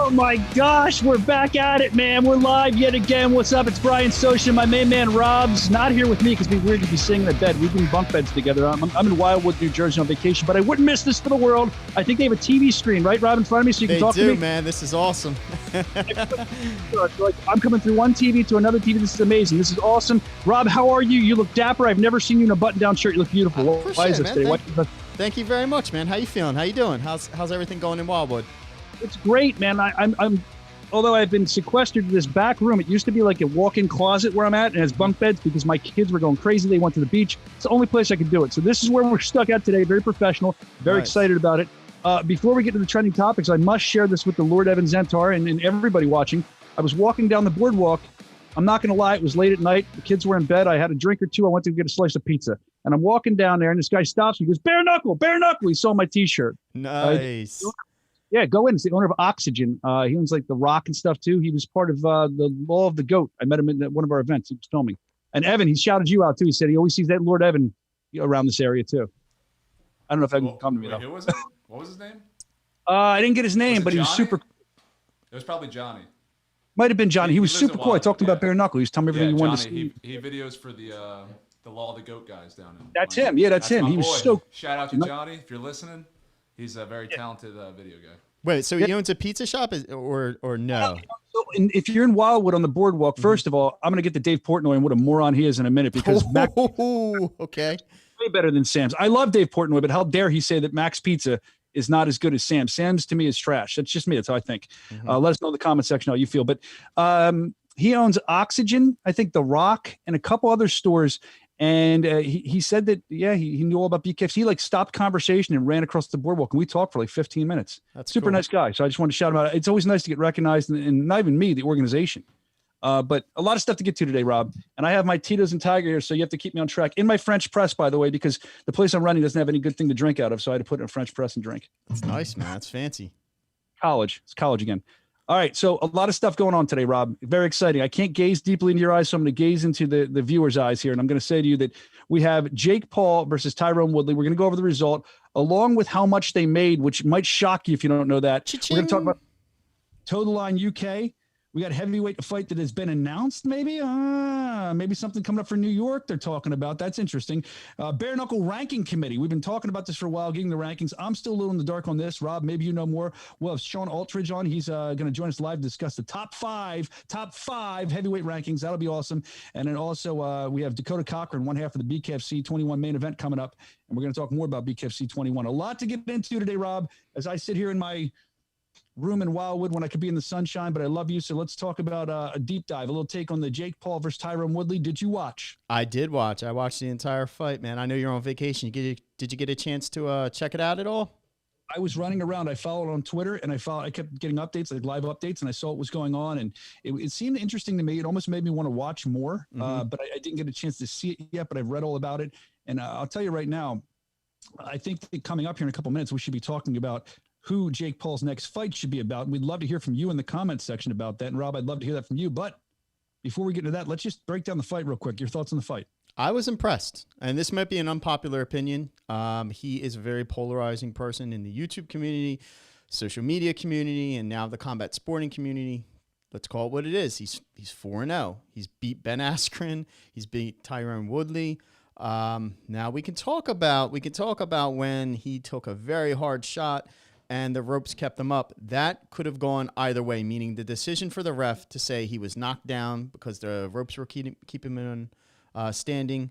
Oh my gosh, we're back at it, man. We're live yet again. What's up? It's Brian Sosha. My main man Rob's not here with me because it'd be weird to be sitting in a bed. We've been bunk beds together. I'm in Wildwood, New Jersey on vacation, but I wouldn't miss this for the world. I think they have a TV screen, right, Rob, in front of me, so you can talk to me? They do, man. This is awesome. Like, I'm coming through one TV to another TV. This is amazing. This is awesome. Rob, how are you? You look dapper. I've never seen you in a button-down shirt. You look beautiful. Why is this today? Thank you very much, man. How you feeling? How you doing? How's everything going in Wildwood? It's great, man. I'm although I've been sequestered to this back room, it used to be like a walk-in closet where I'm at, and it has bunk beds because my kids were going crazy. They went to the beach. It's the only place I could do it. So this is where we're stuck at today. Very professional. Very excited about it. Before we get to the trending topics, I must share this with the Lord Evan Zentar and everybody watching. I was walking down the boardwalk. I'm not going to lie. It was late at night. The kids were in bed. I had a drink or two. I went to get a slice of pizza. And I'm walking down there, and this guy stops me. He goes, Bare Knuckle, Bare Knuckle. He saw my T-shirt. Nice. Yeah, go in. It's the owner of Oxygen. He owns like The Rock and stuff too. He was part of the Law of the Goat. I met him at one of our events. He was filming. And Evan, he shouted you out too. He said he always sees that Lord Evan around this area too. I don't know if Evan can come to me though. Who was it? What was his name? I didn't get his name, but he was super. It was probably Johnny. Might have been Johnny. He was super cool. I talked about Bare Knuckle. He was telling me everything he wanted to see. He videos for the Law of the Goat guys down in. That's him. Yeah, that's him. He was so. Shout out to Johnny if you're listening. He's a very talented video guy. Wait, so he owns a pizza shop or no? So if you're in Wildwood on the boardwalk, first of all, I'm going to get to Dave Portnoy and what a moron he is in a minute because Mac okay, way better than Sam's. I love Dave Portnoy, but how dare he say that Mac's Pizza is not as good as Sam's? Sam's to me is trash. That's just me. That's how I think. Let us know in the comment section how you feel. But he owns Oxygen, I think The Rock, and a couple other stores. And he said that, he knew all about Bkfc. He like stopped conversation and ran across the boardwalk. And we talked for like 15 minutes. That's super nice guy. So I just wanted to shout him out. It's always nice to get recognized, and not even me, the organization. But a lot of stuff to get to today, Rob. And I have my Tito's and Tiger here, so you have to keep me on track. In my French press, by the way, because the place I'm running doesn't have any good thing to drink out of. So I had to put it in a French press and drink. That's nice, man. That's fancy. College. It's college again. All right, so a lot of stuff going on today, Rob. Very exciting. I can't gaze deeply into your eyes, so I'm going to gaze into the viewer's eyes here, and I'm going to say to you that we have Jake Paul versus Tyrone Woodley. We're going to go over the result, along with how much they made, which might shock you if you don't know that. Cha-ching. We're going to talk about Toe the Line UK. We got heavyweight fight that has been announced, maybe? Maybe something coming up for New York they're talking about. That's interesting. Bare Knuckle Ranking Committee. We've been talking about this for a while, getting the rankings. I'm still a little in the dark on this. Rob, maybe you know more. We'll have Shawn Ulrich on. He's going to join us live to discuss the top five heavyweight rankings. That'll be awesome. And then also we have Dakota Cochrane, one half of the Bkfc 21 main event coming up. And we're going to talk more about Bkfc 21. A lot to get into today, Rob, as I sit here in my room in Wildwood when I could be in the sunshine, but I love you. So let's talk about a deep dive, a little take on the Jake Paul versus Tyrone Woodley. Did you watch? I did watch. I watched the entire fight, man. I know you're on vacation. Did you get a chance to check it out at all? I was running around. I followed on Twitter, and I kept getting updates, like live updates, and I saw what was going on, and it seemed interesting to me. It almost made me want to watch more, but I didn't get a chance to see it yet, but I've read all about it. And I'll tell you right now, I think that coming up here in a couple minutes, we should be talking about who Jake Paul's next fight should be about. We'd love to hear from you in the comments section about that. And Rob, I'd love to hear that from you. But before we get into that, let's just break down the fight real quick. Your thoughts on the fight? I was impressed. And this might be an unpopular opinion. He is a very polarizing person in the YouTube community, social media community, and now the combat sporting community. Let's call it what it is. He's 4-0. He's beat Ben Askren. He's beat Tyrone Woodley. Now we can talk about when he took a very hard shot and the ropes kept him up. That could have gone either way, meaning the decision for the ref to say he was knocked down because the ropes were keeping him in standing.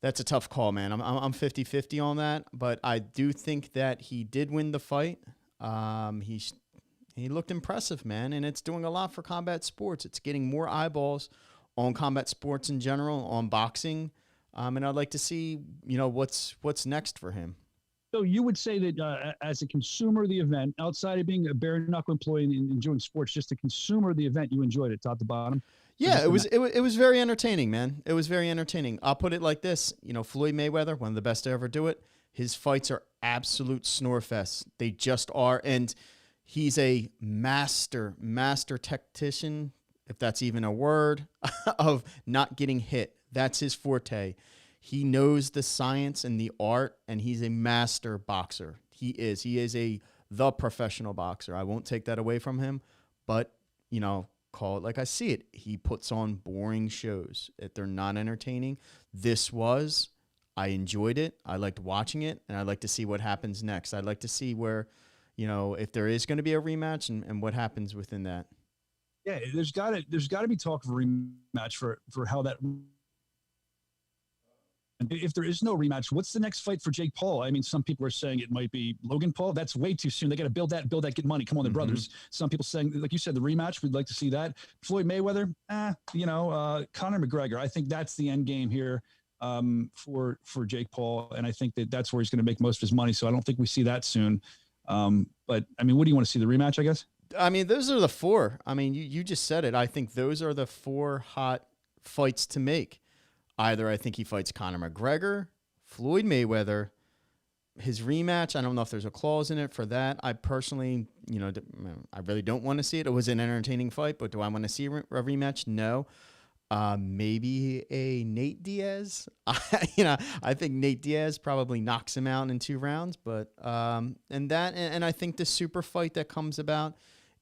That's a tough call, man. I'm 50-50 on that, but I do think that he did win the fight. He looked impressive, man, and it's doing a lot for combat sports. It's getting more eyeballs on combat sports in general, on boxing, and I'd like to see, what's next for him. So you would say that as a consumer of the event, outside of being a bare knuckle employee and enjoying sports, just a consumer of the event, you enjoyed it top to bottom? Yeah, it was very entertaining, man. It was very entertaining. I'll put it like this. Floyd Mayweather, one of the best to ever do it. His fights are absolute snore fests. They just are. And he's a master tactician, if that's even a word, of not getting hit. That's his forte. He knows the science and the art, and he's a master boxer. He is a the professional boxer. I won't take that away from him, but, call it like I see it. He puts on boring shows. If they're not entertaining, I enjoyed it. I liked watching it, and I'd like to see what happens next. I'd like to see where, if there is going to be a rematch and what happens within that. Yeah, there's got to be talk of a rematch for how that. If there is no rematch, what's the next fight for Jake Paul? I mean, some people are saying it might be Logan Paul. That's way too soon. They got to build that, get money. Come on, they're brothers. Some people saying, like you said, the rematch. We'd like to see that. Floyd Mayweather, Conor McGregor. I think that's the end game here for Jake Paul, and I think that's where he's going to make most of his money. So I don't think we see that soon. But I mean, what do you want to see? The rematch, I guess. I mean, those are the four. I mean, you just said it. I think those are the four hot fights to make. Either I think he fights Conor McGregor, Floyd Mayweather, his rematch. I don't know if there's a clause in it for that. I personally, I really don't want to see it. It was an entertaining fight, but do I want to see a rematch? No. Maybe a Nate Diaz. I think Nate Diaz probably knocks him out in 2 rounds, but and I think the super fight that comes about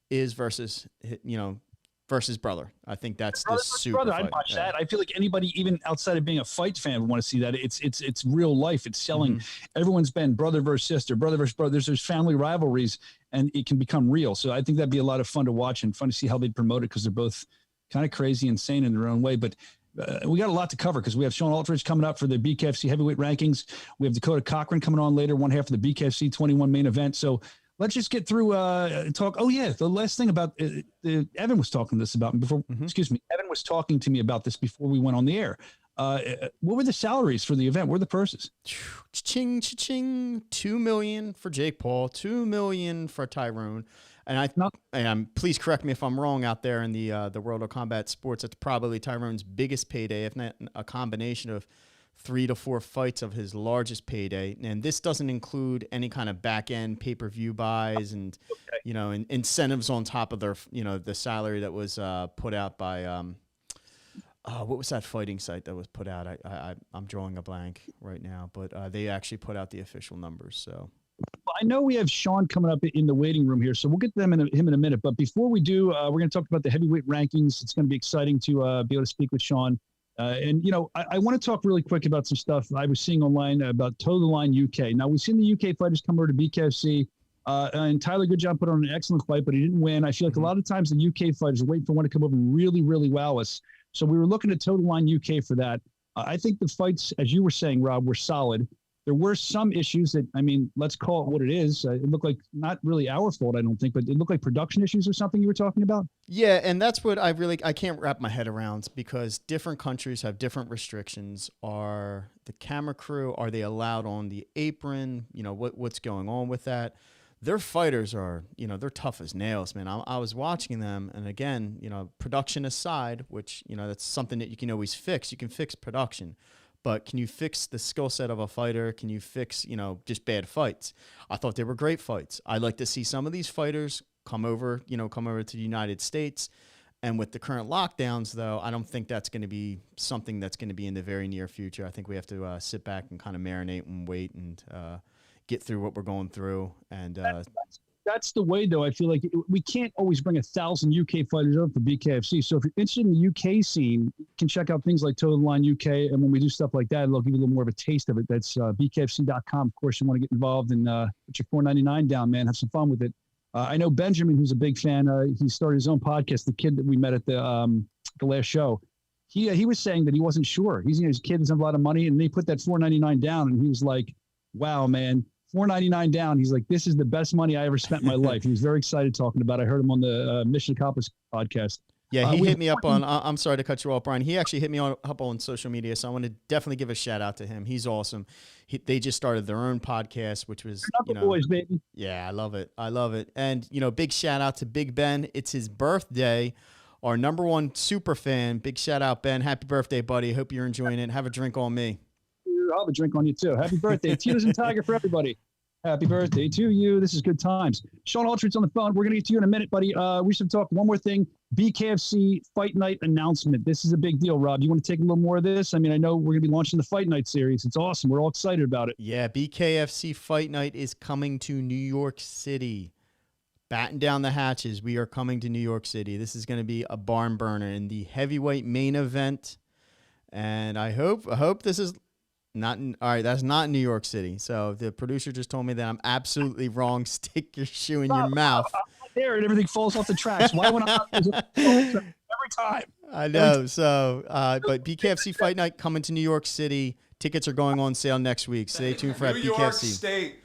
is versus brother. I think that's the super fight. I'd watch that. I feel like anybody, even outside of being a fight fan, would want to see that. It's real life. It's selling. Everyone's been brother versus sister, brother versus brother. There's family rivalries, and it can become real. So I think that'd be a lot of fun to watch and fun to see how they promote it, because they're both kind of crazy, insane in their own way. But we got a lot to cover, because we have Shawn Ulrich coming up for the Bkfc heavyweight rankings. We have Dakota Cochrane coming on later, one half of the Bkfc 21 main event. So let's just get through talk. Oh yeah, the last thing about Evan was talking to us about before. Excuse me, Evan was talking to me about this before we went on the air. What were the salaries for the event? What were the purses? Ching, ching, $2 million for Jake Paul, $2 million for Tyrone. And please correct me if I'm wrong out there in the world of combat sports. It's probably Tyrone's biggest payday, if not a combination of 3 to 4 fights of his largest payday. And this doesn't include any kind of back end pay-per-view buys and, incentives on top of their, the salary that was put out by, what was that fighting site that was put out? I'm drawing a blank right now, but they actually put out the official numbers. So. Well, I know we have Shawn coming up in the waiting room here, so we'll get to him in a minute. But before we do, we're going to talk about the heavyweight rankings. It's going to be exciting to be able to speak with Shawn. I want to talk really quick about some stuff I was seeing online about Toe the Line UK. Now, we've seen the UK fighters come over to BKFC, and Tyler Goodjob put on an excellent fight, but he didn't win. I feel like a lot of times the UK fighters are waiting for one to come over and really, really wow us. So we were looking at Toe the Line UK for that. I think the fights, as you were saying, Rob, were solid. There were some issues that, let's call it what it is. It looked like not really our fault, I don't think, but it looked like production issues or something you were talking about. Yeah, and that's what I can't wrap my head around, because different countries have different restrictions. Are the camera crew, are they allowed on the apron? What's going on with that? Their fighters are, they're tough as nails, man. I was watching them, and again, production aside, which, that's something that you can always fix. You can fix production. But can you fix the skill set of a fighter? Can you fix, just bad fights? I thought they were great fights. I'd like to see some of these fighters come over to the United States. And with the current lockdowns, though, I don't think that's going to be something that's going to be in the very near future. I think we have to sit back and kind of marinate and wait and get through what we're going through. And that's the way, though. I feel like we can't always bring 1,000 UK fighters over for BKFC. So if you're interested in the UK scene, you can check out things like Toe the Line UK. And when we do stuff like that, it'll give you a little more of a taste of it. That's bkfc.com. Of course, you want to get involved and put your $4.99 down, man. Have some fun with it. I know Benjamin, who's a big fan. He started his own podcast, the kid that we met at the last show. He was saying that he wasn't sure. His kid doesn't have a lot of money, and they put that $4.99 down, and he was like, wow, man. $4.99 down. He's like, this is the best money I ever spent in my life. He was very excited talking about it. I heard him on the Mission Accomplished podcast. Yeah, he hit me up on, I'm sorry to cut you off, Brian. He actually hit me up on social media, so I want to definitely give a shout out to him. He's awesome. They just started their own podcast, which was, boys, baby. Yeah, I love it. And, big shout out to Big Ben. It's his birthday. Our number one super fan. Big shout out, Ben. Happy birthday, buddy. Hope you're enjoying it. Have a drink on me. I'll have a drink on you too. Happy birthday. Tito's and Tiger for everybody. Happy birthday to you. This is good times. Shawn Ulrich on the phone. We're going to get to you in a minute, buddy. We should talk one more thing. BKFC Fight Night announcement. This is a big deal, Rob. You want to take a little more of this? I mean, I know we're going to be launching the Fight Night series. It's awesome. We're all excited about it. Yeah, BKFC Fight Night is coming to New York City. Batten down the hatches. We are coming to New York City. This is going to be a barn burner in the heavyweight main event. And I hope this is not in, all right, that's not in New York City. So the producer just told me that I'm absolutely wrong. Stick your shoe in your mouth. There and everything falls off the tracks. Why would I every time? I know. So, but BKFC Fight Night coming to New York City. Tickets are going on sale next week. Stay tuned for New BKFC. York State.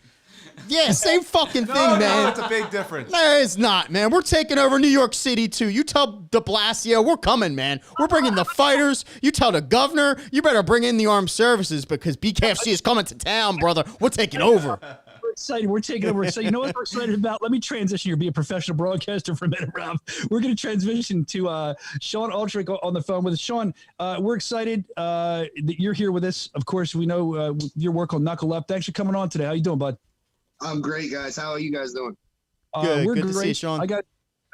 Yeah, same fucking thing, man. No, it's a big difference. No, it's not, man. We're taking over New York City, too. You tell de Blasio, we're coming, man. We're bringing the fighters. You tell the governor, you better bring in the armed services because BKFC is coming to town, brother. We're taking over. We're excited. We're taking over. So you know what we're excited about? Let me transition here, be a professional broadcaster for a minute, Rob. We're going to transition to Shawn Ulrich on the phone with us. Shawn, we're excited that you're here with us. Of course, we know your work on Knuckle Up. Thanks for coming on today. How you doing, bud? I'm great, guys. How are you guys doing? Good. We're Good great. to see you, Shawn. I got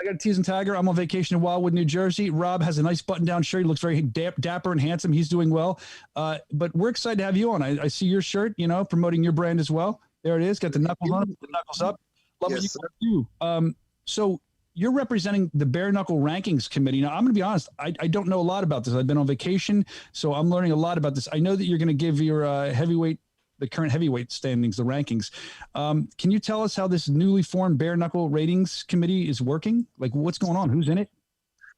a teasing tiger. I'm on vacation in Wildwood, New Jersey. Rob has a nice button-down shirt. He looks very dapper and handsome. He's doing well. But we're excited to have you on. I see your shirt, promoting your brand as well. There it is. Got the knuckles on, the knuckles up. Love Yes, what you do. So you're representing the Bare Knuckle Rankings Committee. Now, I'm going to be honest. I don't know a lot about this. I've been on vacation, so I'm learning a lot about this. I know that you're going to give your the current heavyweight standings, the rankings. Can you tell us how this newly formed Bare Knuckle Ratings Committee is working? Like, what's going on? Who's in it?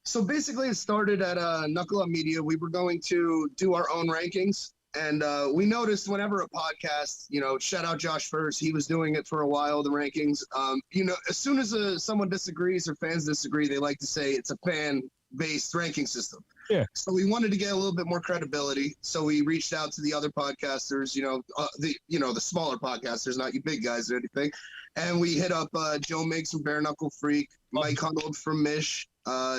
So basically, it started at Knuckle Up Media. We were going to do our own rankings. And we noticed whenever a podcast, shout out Josh First, he was doing it for a while, the rankings. As soon as someone disagrees or fans disagree, they like to say it's a fan-based ranking system. Yeah. So we wanted to get a little bit more credibility. So we reached out to the other podcasters, the smaller podcasters, not you big guys or anything. And we hit up Joe Miggs from Bare Knuckle Freak, Mike Hunold from Mish,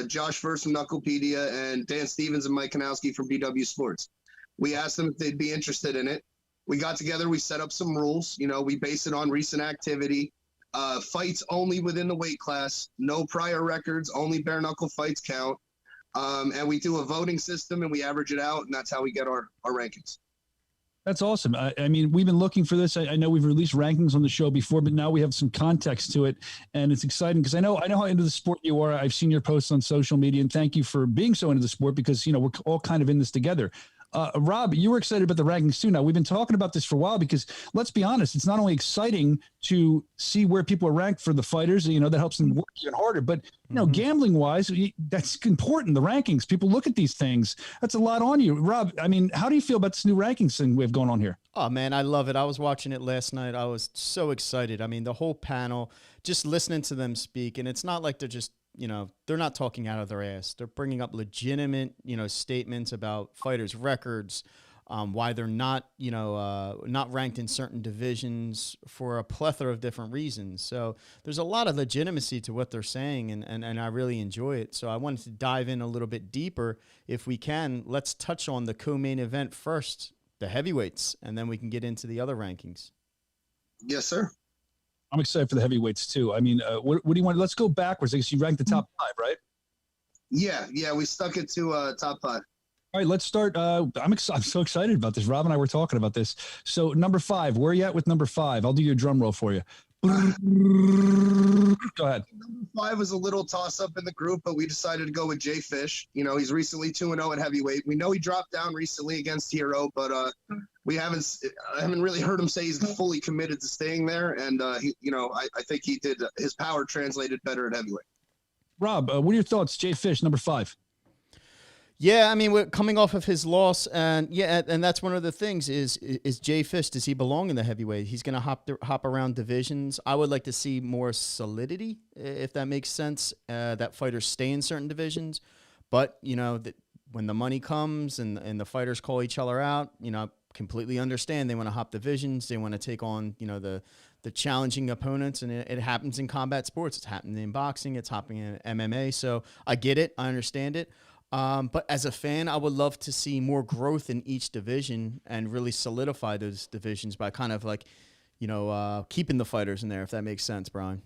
Josh First from Knucklepedia, and Dan Stevens and Mike Kanowski from BW Sports. We asked them if they'd be interested in it. We got together. We set up some rules. We base it on recent activity. Fights only within the weight class. No prior records. Only bare knuckle fights count. And we do a voting system, and we average it out, and that's how we get our rankings. That's awesome. I mean, we've been looking for this. I know we've released rankings on the show before, but now we have some context to it, and it's exciting because I know how into the sport you are. I've seen your posts on social media, and thank you for being so into the sport because, we're all kind of in this together. Rob, you were excited about the rankings too. Now, we've been talking about this for a while because let's be honest, it's not only exciting to see where people are ranked for the fighters, that helps them work even harder, but, gambling wise, that's important. The rankings, people look at these things. That's a lot on you. Rob, I mean, how do you feel about this new rankings thing we have going on here? Oh, man, I love it. I was watching it last night. I was so excited. I mean, the whole panel, just listening to them speak, and it's not like they're just, they're not talking out of their ass. They're bringing up legitimate, statements about fighters' records, why they're not, not ranked in certain divisions for a plethora of different reasons. So there's a lot of legitimacy to what they're saying, and I really enjoy it. So I wanted to dive in a little bit deeper. If we can, let's touch on the co-main event first, the heavyweights, and then we can get into the other rankings. Yes, sir. I'm excited for the heavyweights too. I mean, what do you want? Let's go backwards. I guess you ranked the top 5, right? Yeah, we stuck it to top 5. All right, let's start. I'm so excited about this. Rob and I were talking about this. So number 5, where are you at with number 5? I'll do your drum roll for you. Go ahead. Number 5 was a little toss-up in the group, but we decided to go with Jay Fish. He's recently 2-0 at heavyweight. We know he dropped down recently against Hero, but I haven't really heard him say he's fully committed to staying there. And I think he did. His power translated better at heavyweight. Rob, what are your thoughts? Jay Fish, number 5. Yeah, I mean, we're coming off of his loss, and that's one of the things is Jay Fish, does he belong in the heavyweight? He's going to hop around divisions. I would like to see more solidity, if that makes sense, that fighters stay in certain divisions. But, when the money comes and the fighters call each other out, completely understand they want to hop divisions. They want to take on, the challenging opponents, and it happens in combat sports. It's happening in boxing. It's happening in MMA. So I get it. I understand it. But as a fan, I would love to see more growth in each division and really solidify those divisions by kind of like, keeping the fighters in there, if that makes sense, Brian.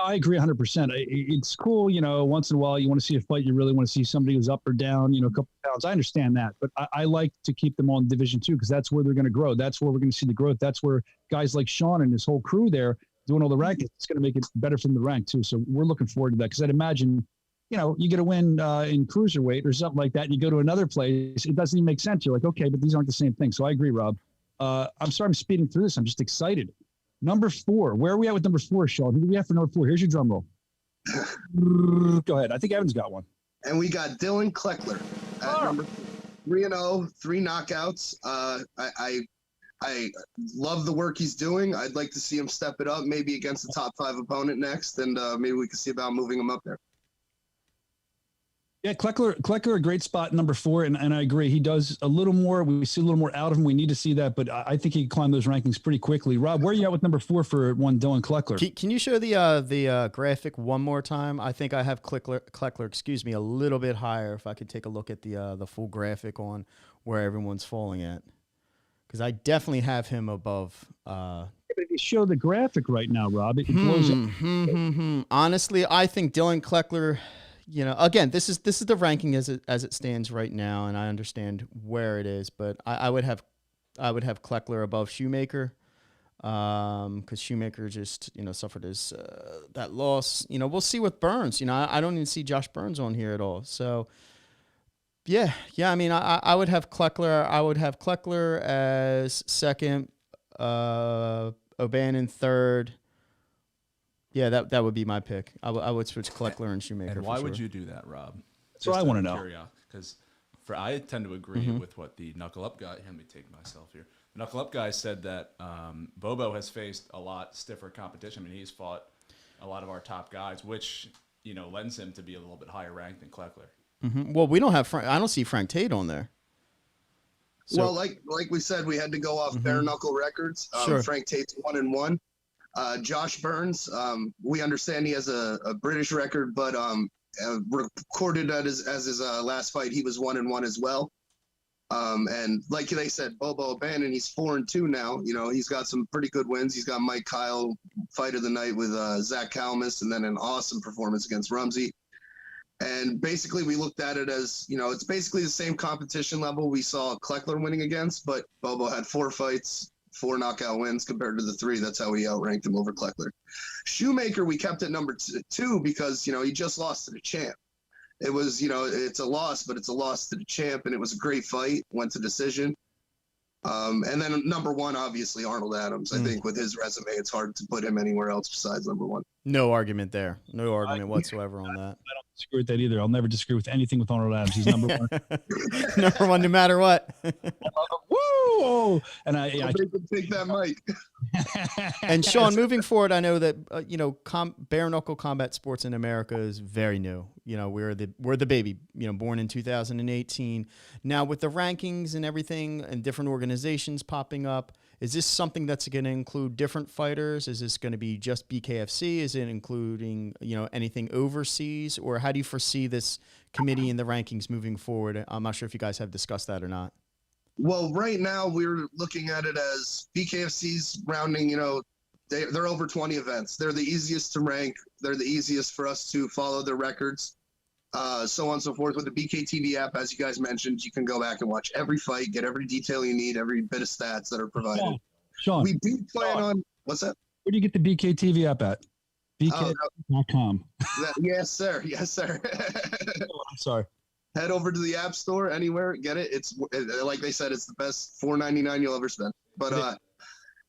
I agree 100%. It's cool, once in a while you want to see a fight, you really want to see somebody who's up or down, a couple pounds. I understand that, but I like to keep them on Division 2 because that's where they're going to grow. That's where we're going to see the growth. That's where guys like Shawn and his whole crew there doing all the rankings, it's going to make it better from the rank too. So we're looking forward to that because I'd imagine, you get a win in cruiserweight or something like that, and you go to another place, it doesn't even make sense. You're like, okay, but these aren't the same thing. So I agree, Rob. I'm sorry I'm speeding through this. I'm just excited. Number 4. Where are we at with number 4, Shawn? Who do we have for number 4? Here's your drum roll. Go ahead. I think Evan's got one. And we got Dylan Kleckler at number 3-0, 3 knockouts. I love the work he's doing. I'd like to see him step it up, maybe against a top 5 opponent next, and maybe we can see about moving him up there. Yeah, Kleckler, a great spot, number 4, and I agree. He does a little more. We see a little more out of him. We need to see that, but I think he can climb those rankings pretty quickly. Rob, where are you at with number 4 for one Dylan Kleckler? Can you show the graphic one more time? I think I have Kleckler, a little bit higher. If I could take a look at the full graphic on where everyone's falling at, because I definitely have him above. But if you show the graphic right now, Rob, it blows up. Honestly, I think Dylan Kleckler. Again, this is the ranking as it stands right now, and I understand where it is, but I would have Kleckler above Shoemaker, because Shoemaker just suffered his that loss. We'll see with Burns. I don't even see Josh Burns on here at all. So yeah. I mean, I would have Kleckler. I would have Kleckler as second, O'Bannon third. Yeah, that would be my pick. I would switch Kleckler and Shoemaker. And why would you do that, Rob? That's what I want to know. Because I tend to agree with what the Knuckle Up guy. Let me take myself here. The Knuckle Up guy said that Bobo has faced a lot stiffer competition. I mean, he's fought a lot of our top guys, which lends him to be a little bit higher ranked than Kleckler. Well, we don't have I don't see Frank Tate on there. So, well, like we said, we had to go off bare knuckle records. Sure. Frank Tate's 1-1. Josh Burns, we understand he has a British record, but recorded as his last fight, he was 1-1 as well. And like they said, Bobo O'Bannon, he's 4-2 now. He's got some pretty good wins. He's got Mike Kyle fight of the night with Zach Kalmus, and then an awesome performance against Rumsey. And basically, we looked at it as, it's basically the same competition level we saw Kleckler winning against, but Bobo had 4 fights, 4 knockout wins compared to the 3. That's how we outranked him over Kleckler. Shoemaker, we kept at number 2 because, he just lost to the champ. It was, it's a loss, but it's a loss to the champ, and it was a great fight, went to decision. And then number 1, obviously, Arnold Adams. I think with his resume, it's hard to put him anywhere else besides number 1. No argument there. No argument whatsoever on that. I don't disagree with that either. I'll never disagree with anything with Arnold Adams. He's number 1. Number 1, no matter what. Woo! And I take that mic. And Shawn, moving forward, I know that bare knuckle combat sports in America is very new. We're the baby. Born in 2018. Now with the rankings and everything and different organizations popping up, is this something that's going to include different fighters? Is this going to be just BKFC? Is it including anything overseas, or how do you foresee this committee and the rankings moving forward? I'm not sure if you guys have discussed that or not. Well, right now we're looking at it as BKFC's rounding, they're over 20 events. They're the easiest to rank. They're the easiest for us to follow their records, so on and so forth. With the BKTV app, as you guys mentioned, you can go back and watch every fight, get every detail you need, every bit of stats that are provided. Shawn, we do plan on, what's that? Where do you get the BKTV app at? BK.com. Yes, sir. Yes, sir. I'm sorry. Head over to the App Store, anywhere, get it. It's like they said, it's the best $4.99 you'll ever spend. But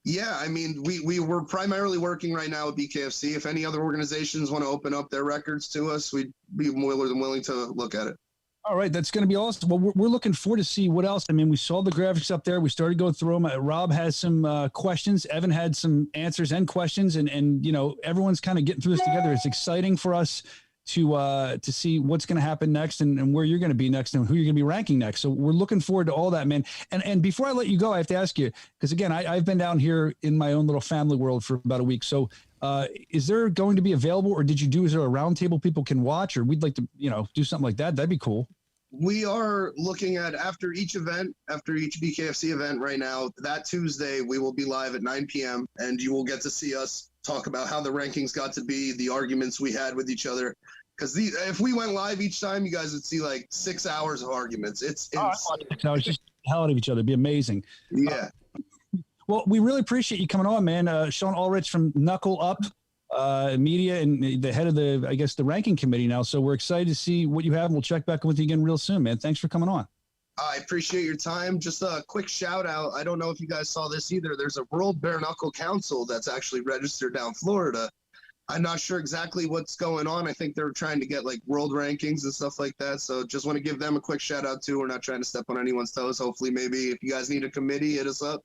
yeah, I mean, we were primarily working right now with BKFC. If any other organizations want to open up their records to us, we'd be more than willing to look at it. All right, that's going to be awesome. Well, we're looking forward to see what else. I mean, we saw the graphics up there. We started going through them. Rob has some questions. Evan had some answers and questions, and everyone's kind of getting through this together. It's exciting for us to see what's going to happen next and where you're going to be next and who you're going to be ranking next. So we're looking forward to all that, man. And before I let you go, I have to ask you, because again, I've been down here in my own little family world for about a week. So is there going to be available, or is there a round table people can watch, or we'd like to, do something like that? That'd be cool. We are looking at after each BKFC event right now, that Tuesday, we will be live at 9 p.m. and you will get to see us talk about how the rankings got to be, the arguments we had with each other. Because if we went live each time, you guys would see like 6 hours of arguments. It's No, it's just hell out of each other. It'd be amazing. Yeah. Well, we really appreciate you coming on, man. Shawn Ulrich from Knuckle Up Media and the head of the ranking committee now. So we're excited to see what you have, and we'll check back with you again real soon, man. Thanks for coming on. I appreciate your time. Just a quick shout out. I don't know if you guys saw this either. There's a World Bare Knuckle Council that's actually registered down Florida. I'm not sure exactly what's going on. I think they're trying to get like world rankings and stuff like that. So just want to give them a quick shout out too. We're not trying to step on anyone's toes. Hopefully, maybe if you guys need a committee, hit us up.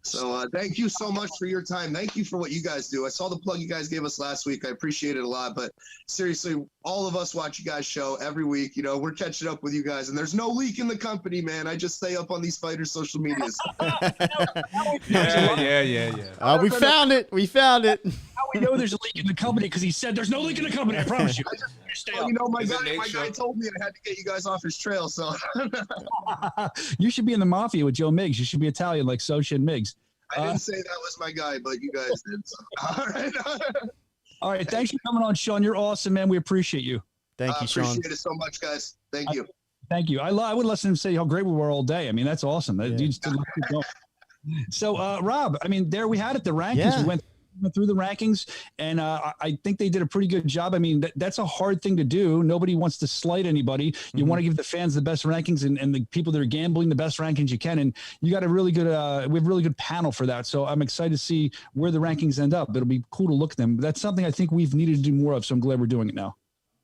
So thank you so much for your time. Thank you for what you guys do. I saw the plug you guys gave us last week. I appreciate it a lot. But seriously, all of us watch you guys' show every week. You know, we're catching up with you guys. And there's no leak in the company, man. I just stay up on these fighters' social medias. Yeah. We found it. How we know there's a leak in the company? Because he said there's no leak in the company. I promise you. You know, my guy told me I had to get you guys off his trail. So you should be in the mafia with Joe Miggs. You should be Italian like Socha and Miggs. I didn't say that was my guy, but you guys did. So. All right. Thanks for coming on, Shawn. You're awesome, man. We appreciate you. Thank you, Shawn. Appreciate it so much, guys. Thank you. Thank you. I would listen to him say how great we were all day. I mean, that's awesome. That dude's still going. So, Rob, I mean, there we had it. The rankings. Yeah. We went through the rankings, and I think they did a pretty good job. I mean, that's a hard thing to do. Nobody wants to slight anybody. You want to give the fans the best rankings and the people that are gambling the best rankings you can. And you got a really good, we have a really good panel for that. So I'm excited to see where the rankings end up. It'll be cool to look at them. But that's something I think we've needed to do more of. So I'm glad we're doing it now.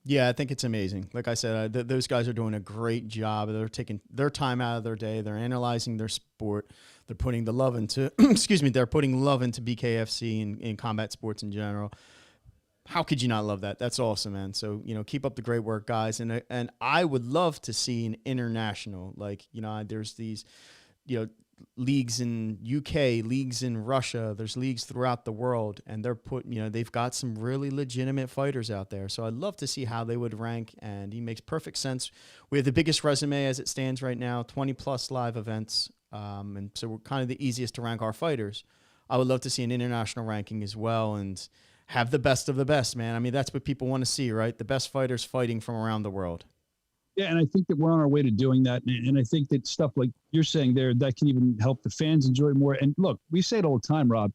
Yeah, I think it's amazing. Like I said, those guys are doing a great job. They're taking their time out of their day. They're analyzing their sport. They're putting the love into, they're putting love into Bkfc and in combat sports in general. How could you not love that? That's awesome, man. So, you know, keep up the great work, guys. And I would love to see an international, like, you know, there's these, you know, leagues in UK, leagues in Russia, there's leagues throughout the world, and they've got some really legitimate fighters out there. So I'd love to see how they would rank, and he makes perfect sense. We have the biggest resume as it stands right now, 20 plus live events. And so we're kind of the easiest to rank our fighters. I would love to see an international ranking as well and have the best of the best, man. I mean, that's what people want to see, right? The best fighters fighting from around the world. Yeah, and I think that we're on our way to doing that. And I think that stuff like you're saying there, that can even help the fans enjoy it more. And look, we say it all the time, Rob,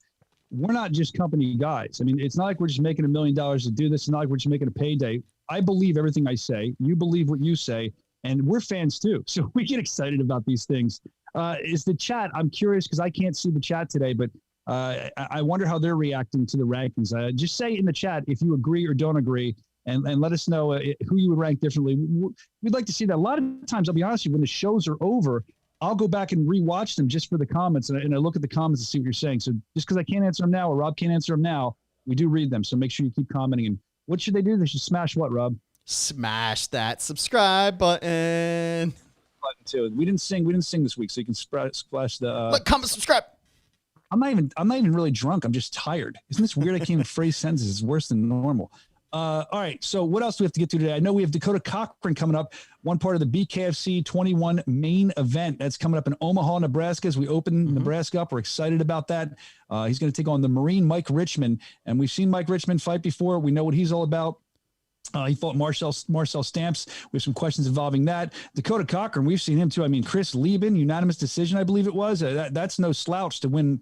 we're not just company guys. I mean, it's not like we're just making $1 million to do this. It's not like we're just making a payday. I believe everything I say. You believe what you say. And we're fans too. So we get excited about these things. Is the chat, I'm curious because I can't see the chat today, but I wonder how they're reacting to the rankings. Just say in the chat if you agree or don't agree, and let us know who you would rank differently. We'd like to see that. A lot of times, I'll be honest with you, when the shows are over, I'll go back and rewatch them just for the comments, and I look at the comments to see what you're saying. So just because I can't answer them now or Rob can't answer them now, we do read them. So make sure you keep commenting. And what should they do? They should smash what, Rob? Smash that subscribe button. Too. We didn't sing this week, so you can splash the like, comment, subscribe. I'm not even really drunk. I'm just tired. Isn't this weird? I can't even phrase sentences. It's worse than normal. All right. So what else do we have to get to today? I know we have Dakota Cochrane coming up, one part of the Bkfc 21 main event that's coming up in Omaha, Nebraska. As we open Nebraska up, we're excited about that. He's going to take on the Marine Mike Richman, and we've seen Mike Richman fight before. We know what he's all about. He fought Marcel Stamps. We have some questions involving that. Dakota Cochrane, we've seen him too. I mean, Chris Lieben, unanimous decision, I believe it was. That's no slouch to win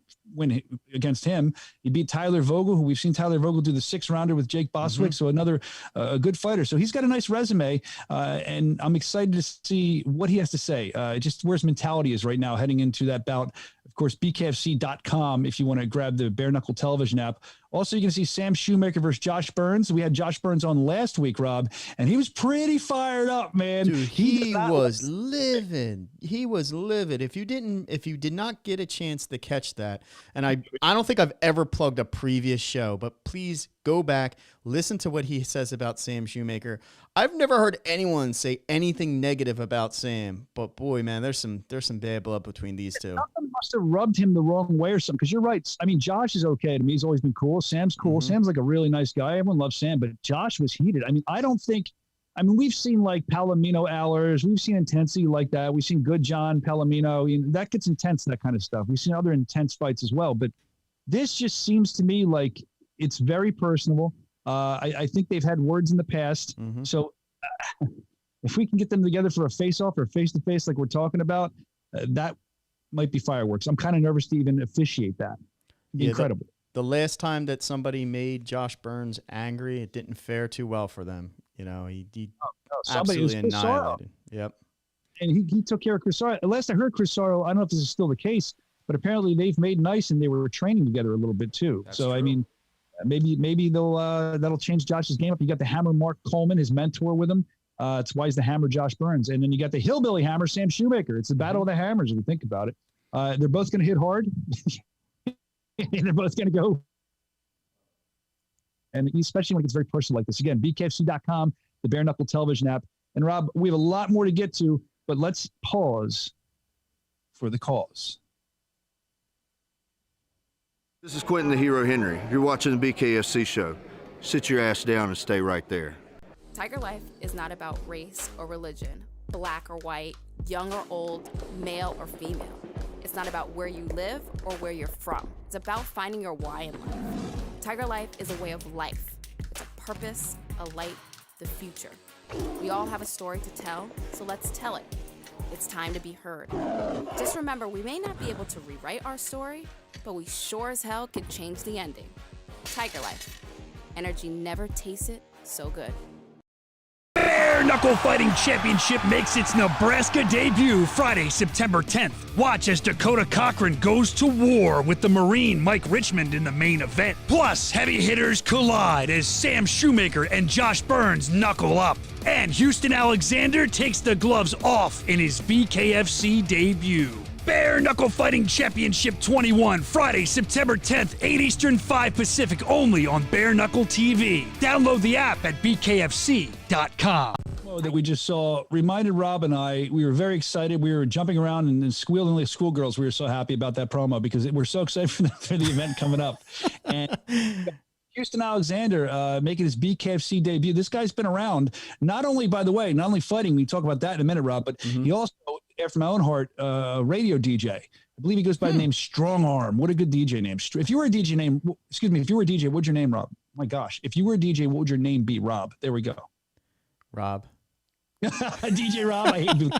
against him. He beat Tyler Vogel, who we've seen Tyler Vogel do the 6-rounder with Jake Boswick. So another a good fighter. So he's got a nice resume, and I'm excited to see what he has to say. Just where his mentality is right now heading into that bout. Of course, bkfc.com if you want to grab the Bare Knuckle television app. Also, you can see Sam Shoemaker versus Josh Burns. We had Josh Burns on last week, Rob, and he was pretty fired up, man. Dude, he was livid. He was livid. If you did not get a chance to catch that, and I don't think I've ever plugged a previous show, but please go back, listen to what he says about Sam Shoemaker. I've never heard anyone say anything negative about Sam, but boy, man, there's some bad blood between these two. Something must have rubbed him the wrong way or something, because you're right. I mean, Josh is okay to me. He's always been cool. Sam's cool. Sam's like a really nice guy. Everyone loves Sam, but Josh was heated. I mean, we've seen like Palomino Allers. We've seen intensity like that. We've seen Good John Palomino. You know, that gets intense, that kind of stuff. We've seen other intense fights as well. But this just seems to me like It's very personable. I think they've had words in the past. Mm-hmm. So if we can get them together for a face-off or face-to-face like we're talking about, that might be fireworks. I'm kind of nervous to even officiate that. It'd be incredible. The last time that somebody made Josh Burns angry, it didn't fare too well for them. He absolutely annihilated. Yep. And he took care of Chris Sorrow. Last I heard, Chris Sorrow, I don't know if this is still the case, but apparently they've made nice and they were training together a little bit too. That's so, true. I mean, maybe they'll that'll change Josh's game up. You got the Hammer Mark Coleman, his mentor, with him. It's why he's the Hammer Josh Burns. And then you got the Hillbilly Hammer, Sam Shoemaker. It's the battle of the hammers if you think about it. They're both going to hit hard. And they're both going to go. And especially when it's very personal like this. Again, bkfc.com, the Bare Knuckle television app. And Rob, we have a lot more to get to, but let's pause for the cause. This is Quentin the Hero Henry. You're watching the BKFC show. Sit your ass down and stay right there. Tiger Life is not about race or religion, black or white, young or old, male or female. It's not about where you live or where you're from. It's about finding your why in life. Tiger Life is a way of life. It's a purpose, a light, the future. We all have a story to tell, so let's tell it. It's time to be heard. Just remember, we may not be able to rewrite our story, but we sure as hell can change the ending. Tiger Life. Energy never tasted so good. Bare Knuckle Fighting Championship makes its Nebraska debut Friday, September 10th. Watch as Dakota Cochrane goes to war with the Marine Mike Richman in the main event. Plus, heavy hitters collide as Sam Shoemaker and Josh Burns knuckle up. And Houston Alexander takes the gloves off in his BKFC debut. Bare Knuckle Fighting Championship 21, Friday, September 10th, 8 Eastern, 5 Pacific, only on Bare Knuckle TV. Download the app at bkfc.com. That we just saw reminded Rob and I, we were very excited. We were jumping around and squealing like schoolgirls. We were so happy about that promo because we're so excited for the event coming up. And Houston Alexander making his BKFC debut. This guy's been around, not only, by the way, not only fighting, we talk about that in a minute, Rob, but he also, after my own heart, radio DJ. I believe he goes by the name Strong Arm. What a good DJ name. If you were a DJ name, excuse me, if you were a DJ, what'd your name, Rob? My gosh. If you were a DJ, what would your name be, Rob? There we go. Rob. DJ Rob. I hate you.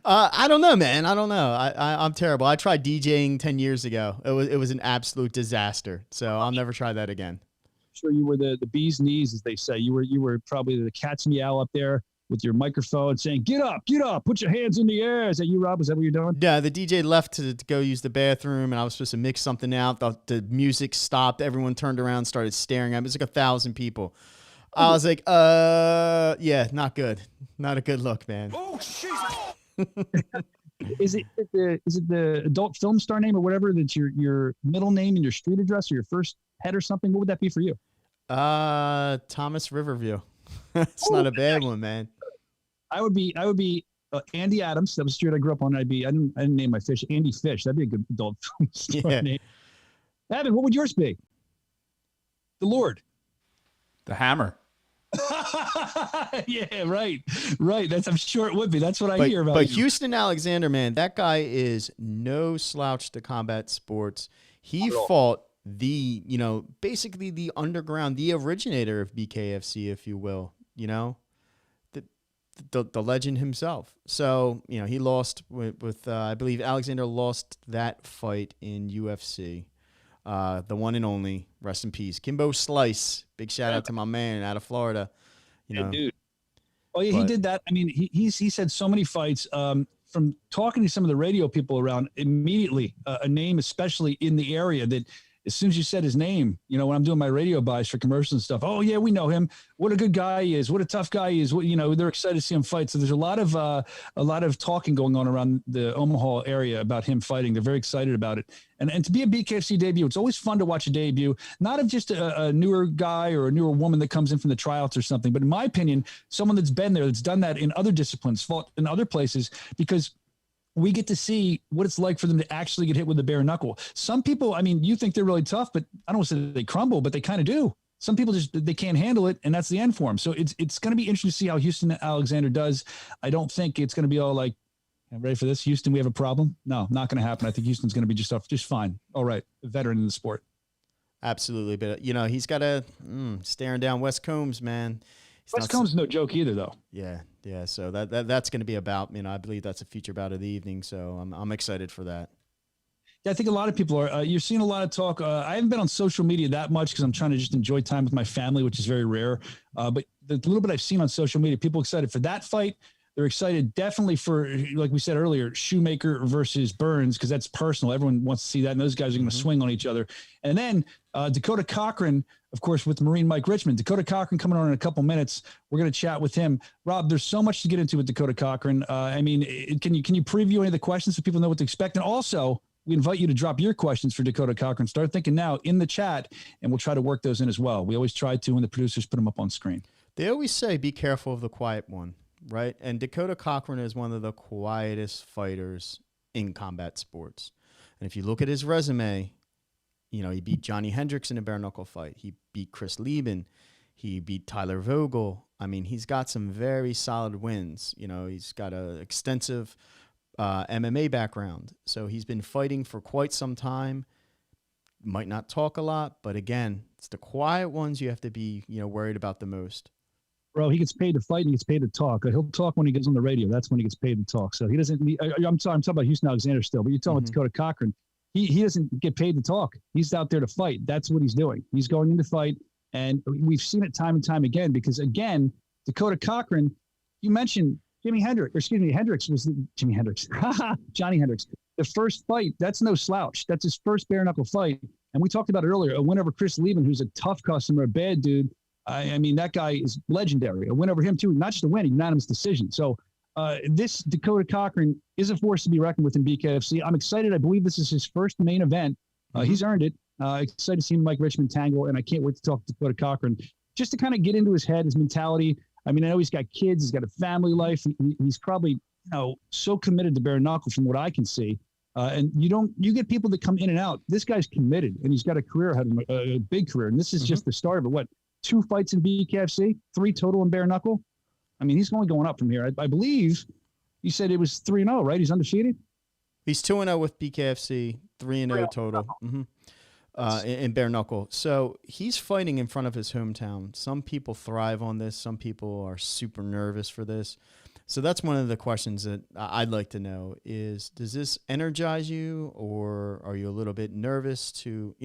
I don't know, man. I don't know. I'm terrible. I tried DJing 10 years ago. It was an absolute disaster. So I'll never try that again. Sure, you were the bee's knees, as they say. You were probably the cat's meow up there with your microphone saying, get up, put your hands in the air. Is that you, Rob? Is that what you're doing? Yeah, the DJ left to go use the bathroom, and I was supposed to mix something out. The music stopped. Everyone turned around, started staring at me. It was like 1,000 people. I was like, yeah, not good. Not a good look, man. Oh, shit. Is it the adult film star name or whatever that's your middle name and your street address or your first pet or something? What would that be for you? Thomas Riverview. It's not a bad one, man. I would be Andy Adams. That was the street I grew up on. I didn't name my fish Andy Fish. That'd be a good adult film star name. Evan, what would yours be? The Lord. The Hammer. Yeah, right. I'm sure it would be. That's what I hear about. But you. Houston Alexander, man, that guy is no slouch to combat sports. He fought basically the underground, the originator of BKFC, if you will, the legend himself. So, he lost with I believe Alexander lost that fight in UFC. The one and only, rest in peace, Kimbo Slice. Big shout out to my man out of Florida. Dude. Oh yeah, he did that. I mean, he's had so many fights. From talking to some of the radio people around, immediately a name, especially in the area, that as soon as you said his name, when I'm doing my radio buys for commercials and stuff, oh yeah, we know him. What a good guy he is. What a tough guy he is. They're excited to see him fight. So there's a lot of talking going on around the Omaha area about him fighting. They're very excited about it. And to be a BKFC debut, it's always fun to watch a debut, not of just a newer guy or a newer woman that comes in from the tryouts or something, but in my opinion, someone that's been there, that's done that in other disciplines, fought in other places, because we get to see what it's like for them to actually get hit with the bare knuckle. Some people, I mean, you think they're really tough, but I don't want to say they crumble, but they kind of do. Some people they can't handle it, and that's the end for them. So it's going to be interesting to see how Houston Alexander does. I don't think it's going to be all like, I'm ready for this, Houston, we have a problem. No, not going to happen. I think Houston's going to be just fine. All right, a veteran in the sport. Absolutely. But, he's got to staring down Wes Combs, man. Wes Combs is no joke either, though. Yeah. Yeah. So that's going to be a bout. I believe that's a feature bout of the evening. So I'm excited for that. Yeah, I think a lot of people are. You're seeing a lot of talk. I haven't been on social media that much because I'm trying to just enjoy time with my family, which is very rare. But the little bit I've seen on social media, people excited for that fight. They're excited definitely for, like we said earlier, Shoemaker versus Burns, because that's personal. Everyone wants to see that, and those guys are going to swing on each other. And then Dakota Cochrane, of course, with Marine Mike Richman. Dakota Cochrane coming on in a couple minutes. We're going to chat with him. Rob, there's so much to get into with Dakota Cochrane. Can you preview any of the questions so people know what to expect? And also, we invite you to drop your questions for Dakota Cochrane. Start thinking now in the chat, and we'll try to work those in as well. We always try to when the producers put them up on screen. They always say, be careful of the quiet one, right? And Dakota Cochrane is one of the quietest fighters in combat sports. And if you look at his resume, he beat Johnny Hendricks in a bare knuckle fight. He beat Chris Lieben. He beat Tyler Vogel. He's got some very solid wins. He's got an extensive MMA background. So he's been fighting for quite some time. Might not talk a lot, but again, it's the quiet ones you have to be, worried about the most. Bro, he gets paid to fight and he gets paid to talk. He'll talk when he goes on the radio. That's when he gets paid to talk. So he doesn't. I'm talking about Houston Alexander still, but you're talking about Dakota Cochrane. He doesn't get paid to talk. He's out there to fight. That's what he's doing. He's going in to fight, and we've seen it time and time again. Because again, Dakota Cochrane, you mentioned Johnny Hendricks. Johnny Hendricks. The first fight, that's no slouch. That's his first bare knuckle fight. And we talked about it earlier, a win over Chris Lieben, who's a tough customer, a bad dude. That guy is legendary. A win over him, too. Not just a win, unanimous decision. So this Dakota Cochrane is a force to be reckoned with in BKFC. I'm excited. I believe this is his first main event. He's earned it. Excited to see Mike Richman tangle, and I can't wait to talk to Dakota Cochrane just to kind of get into his head, his mentality. I know he's got kids. He's got a family life. He's probably so committed to bare knuckle from what I can see. And you get people that come in and out. This guy's committed, and he's got a career ahead of him, a big career. And this is just the start of it. What, 2 fights in BKFC, 3 total in bare knuckle? He's only going up from here. I believe you said it was 3-0, right? He's undefeated? He's 2-0 with BKFC, 3-0 total in bare knuckle. So he's fighting in front of his hometown. Some people thrive on this. Some people are super nervous for this. So that's one of the questions that I'd like to know is, does this energize you, or are you a little bit nervous to,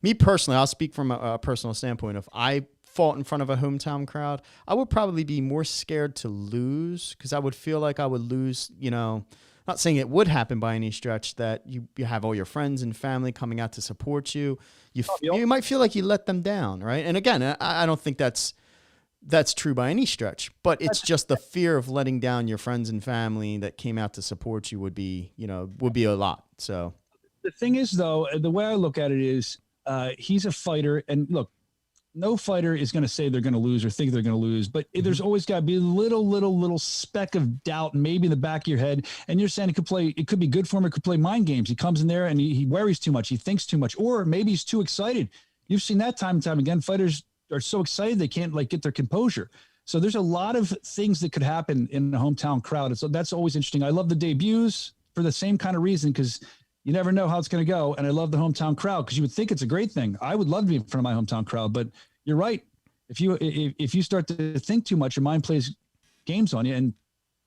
me personally, I'll speak from a personal standpoint. If I fought in front of a hometown crowd, I would probably be more scared to lose, because I would feel like I would lose, not saying it would happen by any stretch, that you have all your friends and family coming out to support you. You might feel like you let them down, right? And again, I don't think that's true by any stretch, but it's just the fear of letting down your friends and family that came out to support you would be a lot. So the thing is, though, the way I look at it is he's a fighter, and look, no fighter is going to say they're going to lose or think they're going to lose, but there's always got to be a little speck of doubt, maybe in the back of your head. And you're saying it could be good for him. It could play mind games. He comes in there and he worries too much. He thinks too much, or maybe he's too excited. You've seen that time and time again. Fighters are so excited they can't get their composure. So there's a lot of things that could happen in a hometown crowd. And so that's always interesting. I love the debuts for the same kind of reason, because you never know how it's going to go. And I love the hometown crowd, because you would think it's a great thing. I would love to be in front of my hometown crowd, but you're right. If you start to think too much, your mind plays games on you, and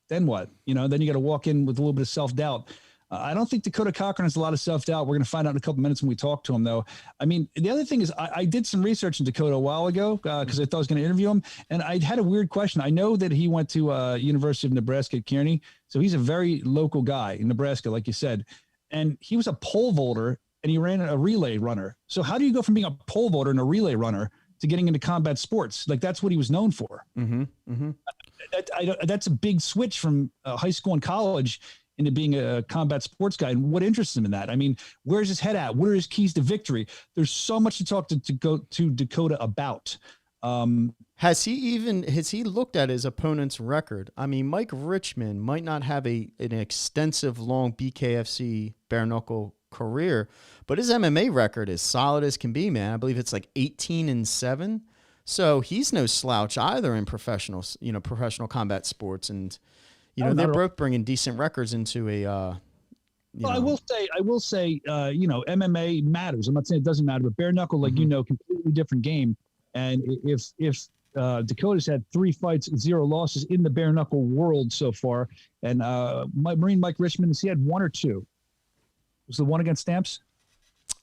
then what? Then you got to walk in with a little bit of self-doubt. I don't think Dakota Cochrane has a lot of self-doubt. We're going to find out in a couple minutes when we talk to him, though. The other thing is I did some research in Dakota a while ago because I thought I was going to interview him, and I had a weird question. I know that he went to University of Nebraska at Kearney, so he's a very local guy in Nebraska, like you said. And he was a pole vaulter, and he ran a relay runner. So how do you go from being a pole vaulter and a relay runner to getting into combat sports? That's what he was known for. That's a big switch from high school and college into being a combat sports guy. And what interests him in that? Where's his head at? What are his keys to victory? There's so much to talk to Dakota about. Has he looked at his opponent's record? Mike Richman might not have an extensive, long BKFC bare knuckle career, but his MMA record is solid as can be, man. I believe it's 18-7. So he's no slouch either in professional combat sports. And, they're both bringing decent records into Well, I will say, MMA matters. I'm not saying it doesn't matter, but bare knuckle, like completely different game. And if Dakota's had 3 fights, 0 losses in the bare knuckle world so far, and Marine Mike Richman, has he had 1 or 2? Was the one against Stamps?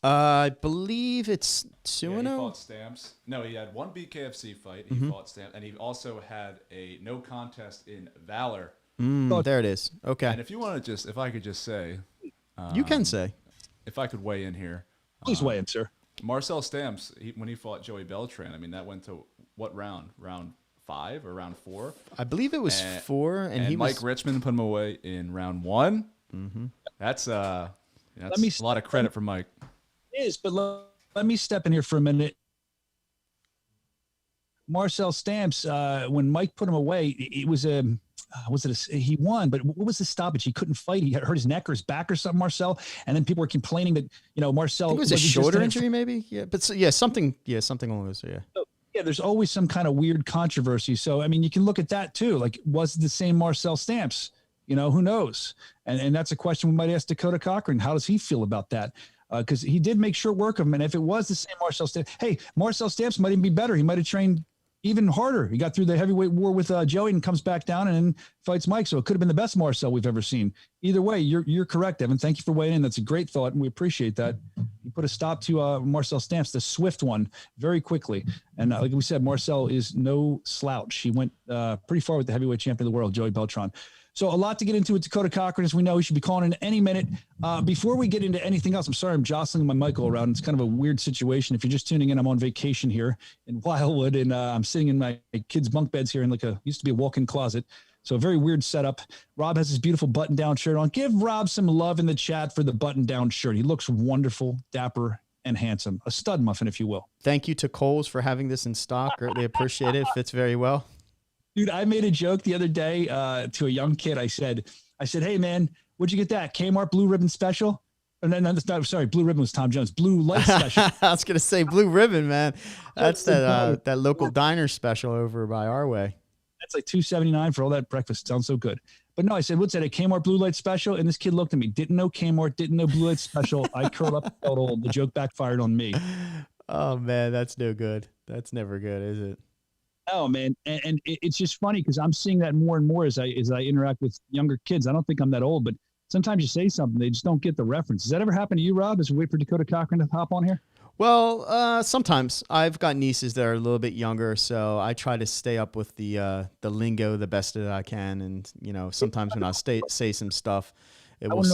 I believe it's 2-0. He fought Stamps. No, he had 1 BKFC fight. He fought Stamps, and he also had a no contest in Valor. There it is. Okay. And if you want to if I could just say, you can say, if I could weigh in here, Please weigh in, sir. Marcel Stamps, when he fought Joey Beltran, I mean, that went to what round? Round 5 or round 4? I believe it was 4, and Mike Richman put him away in round 1. That's a lot of credit for Mike. It is, but let me step in here for a minute. Marcel Stamps, when Mike put him away, it was he won, but what was the stoppage? He couldn't fight. He had hurt his neck or his back or something, Marcel. And then people were complaining that, Marcel. I think it was a shoulder injury, maybe. Yeah, but something along those. Yeah. So, there's always some kind of weird controversy. So, I mean, you can look at that too. Like, was it the same Marcel Stamps? Who knows? And that's a question we might ask Dakota Cochrane. How does he feel about that? Because he did make short work of him. And if it was the same Marcel Stamps, hey, Marcel Stamps might even be better. He might have trained even harder. He got through the heavyweight war with Joey and comes back down and then fights Mike. So it could have been the best Marcel we've ever seen. Either way, you're correct, Evan. Thank you for weighing in. That's a great thought, and we appreciate that. You put a stop to Marcel Stamps, the swift one, very quickly. And like we said, Marcel is no slouch. He went pretty far with the heavyweight champion of the world, Joey Beltran. So a lot to get into with Dakota Cochrane, as we know. He should be calling in any minute. Before we get into anything else, I'm sorry I'm jostling my mic all around. It's kind of a weird situation. If you're just tuning in, I'm on vacation here in Wildwood, and I'm sitting in my kids' bunk beds here in used to be a walk-in closet. So a very weird setup. Rob has his beautiful button-down shirt on. Give Rob some love in the chat for the button-down shirt. He looks wonderful, dapper, and handsome. A stud muffin, if you will. Thank you to Kohl's for having this in stock. Greatly appreciate it. Fits very well. Dude, I made a joke the other day to a young kid. I said, hey, man, where'd you get that? Kmart Blue Ribbon Special? And then, sorry, Blue Ribbon was Tom Jones. Blue Light Special. I was going to say Blue Ribbon, man. That's that local diner special over by our way. That's like $2.79 for all that breakfast. Sounds so good. But no, I said, what's that, a Kmart Blue Light Special? And this kid looked at me. Didn't know Kmart, didn't know Blue Light Special. I curled up and felt old. The joke backfired on me. Oh, man, that's no good. That's never good, is it? Oh man, and it's just funny because I'm seeing that more and more as I interact with younger kids. I don't think I'm that old, but sometimes you say something, they just don't get the reference. Does that ever happen to you, Rob, as we wait for Dakota Cochrane to hop on here? Well, sometimes. I've got nieces that are a little bit younger, so I try to stay up with the lingo the best that I can. And sometimes when I say some stuff, it will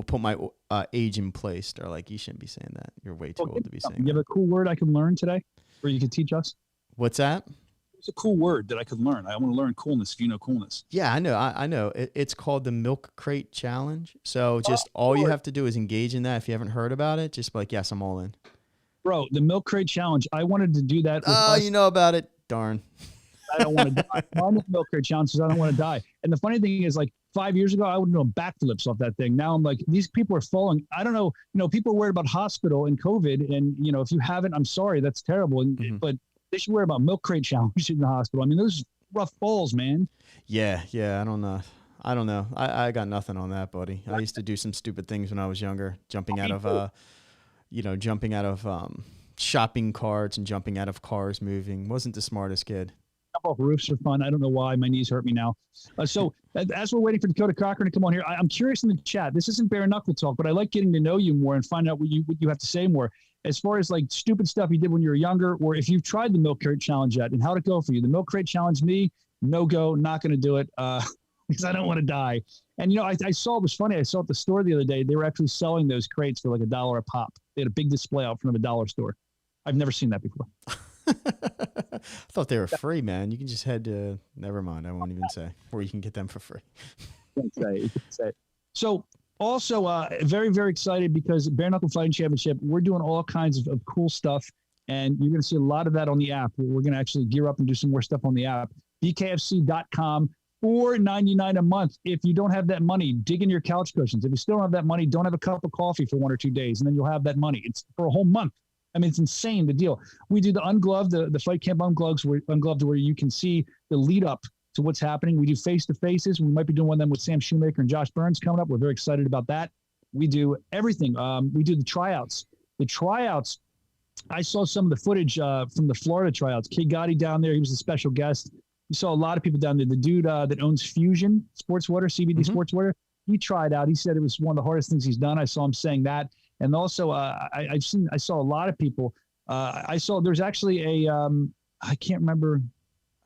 put my age in place. They're like, you shouldn't be saying that. You're way too old to be saying that. You have a cool word I can learn today, or you can teach us? What's that? It's a cool word that I could learn. I want to learn coolness if you know coolness. Yeah, I know. I know. It's called the Milk Crate Challenge. So just all you have to do is engage in that. If you haven't heard about it, just be like, yes, I'm all in. Bro, the Milk Crate Challenge. I wanted to do that. You know about it. Darn. I don't want to die. I'm the Milk Crate Challenge because I don't want to die. And the funny thing is, 5 years ago, I would have done backflips off that thing. Now I'm like, these people are falling. I don't know. People are worried about hospital and COVID. And, if you haven't, I'm sorry, that's terrible. But they should worry about Milk Crate Challenge in the hospital. I mean, those rough falls, man. Yeah. I don't know. I got nothing on that, buddy. I used to do some stupid things when I was younger, jumping out of shopping carts and jumping out of cars moving. Wasn't the smartest kid. Off roofs are fun. I don't know why my knees hurt me now. So as we're waiting for Dakota Cochrane to come on here, I'm curious in the chat. This isn't bare knuckle talk, but I like getting to know you more and find out what you have to say more. As far as stupid stuff you did when you were younger, or if you've tried the Milk Crate Challenge yet, and how'd it go for you? The Milk Crate Challenge, me, no go, not going to do it because I don't want to die. And I saw, it was funny. I saw at the store the other day, they were actually selling those crates for $1 a pop. They had a big display out front of a dollar store. I've never seen that before. I thought they were free, man. You can just head to, never mind, I won't even say, where you can get them for free. You can say. So also very, very excited because Bare Knuckle Fighting Championship, we're doing all kinds of cool stuff, and you're going to see a lot of that on the app. We're going to actually gear up and do some more stuff on the app. Bkfc.com, $4.99 a month. If you don't have that money, dig in your couch cushions. If you still don't have that money, don't have a cup of coffee for 1 or 2 days, and then you'll have that money. It's for a whole month. I mean, it's insane, the deal. We do the ungloved, the fight camp ungloved where you can see the lead up to what's happening. We do face-to-faces. We might be doing one of them with Sam Shoemaker and Josh Burns coming up. We're very excited about that. We do everything. We do the tryouts. The tryouts, I saw some of the footage from the Florida tryouts. Kid Gotti down there, he was a special guest. You saw a lot of people down there. The dude that owns Fusion Sports Water, CBD Sports Water, he tried out. He said it was one of the hardest things he's done. I saw him saying that. And also, I saw a lot of people. There's actually a, I can't remember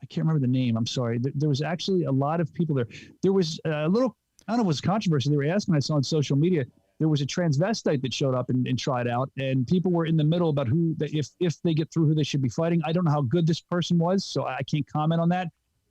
the name. I'm sorry. There was actually a lot of people there. There was a little, I don't know if it was controversy. They were asking, I saw on social media, there was a transvestite that showed up and tried out, and people were in the middle about if they get through, who they should be fighting. I don't know how good this person was, so I can't comment on that.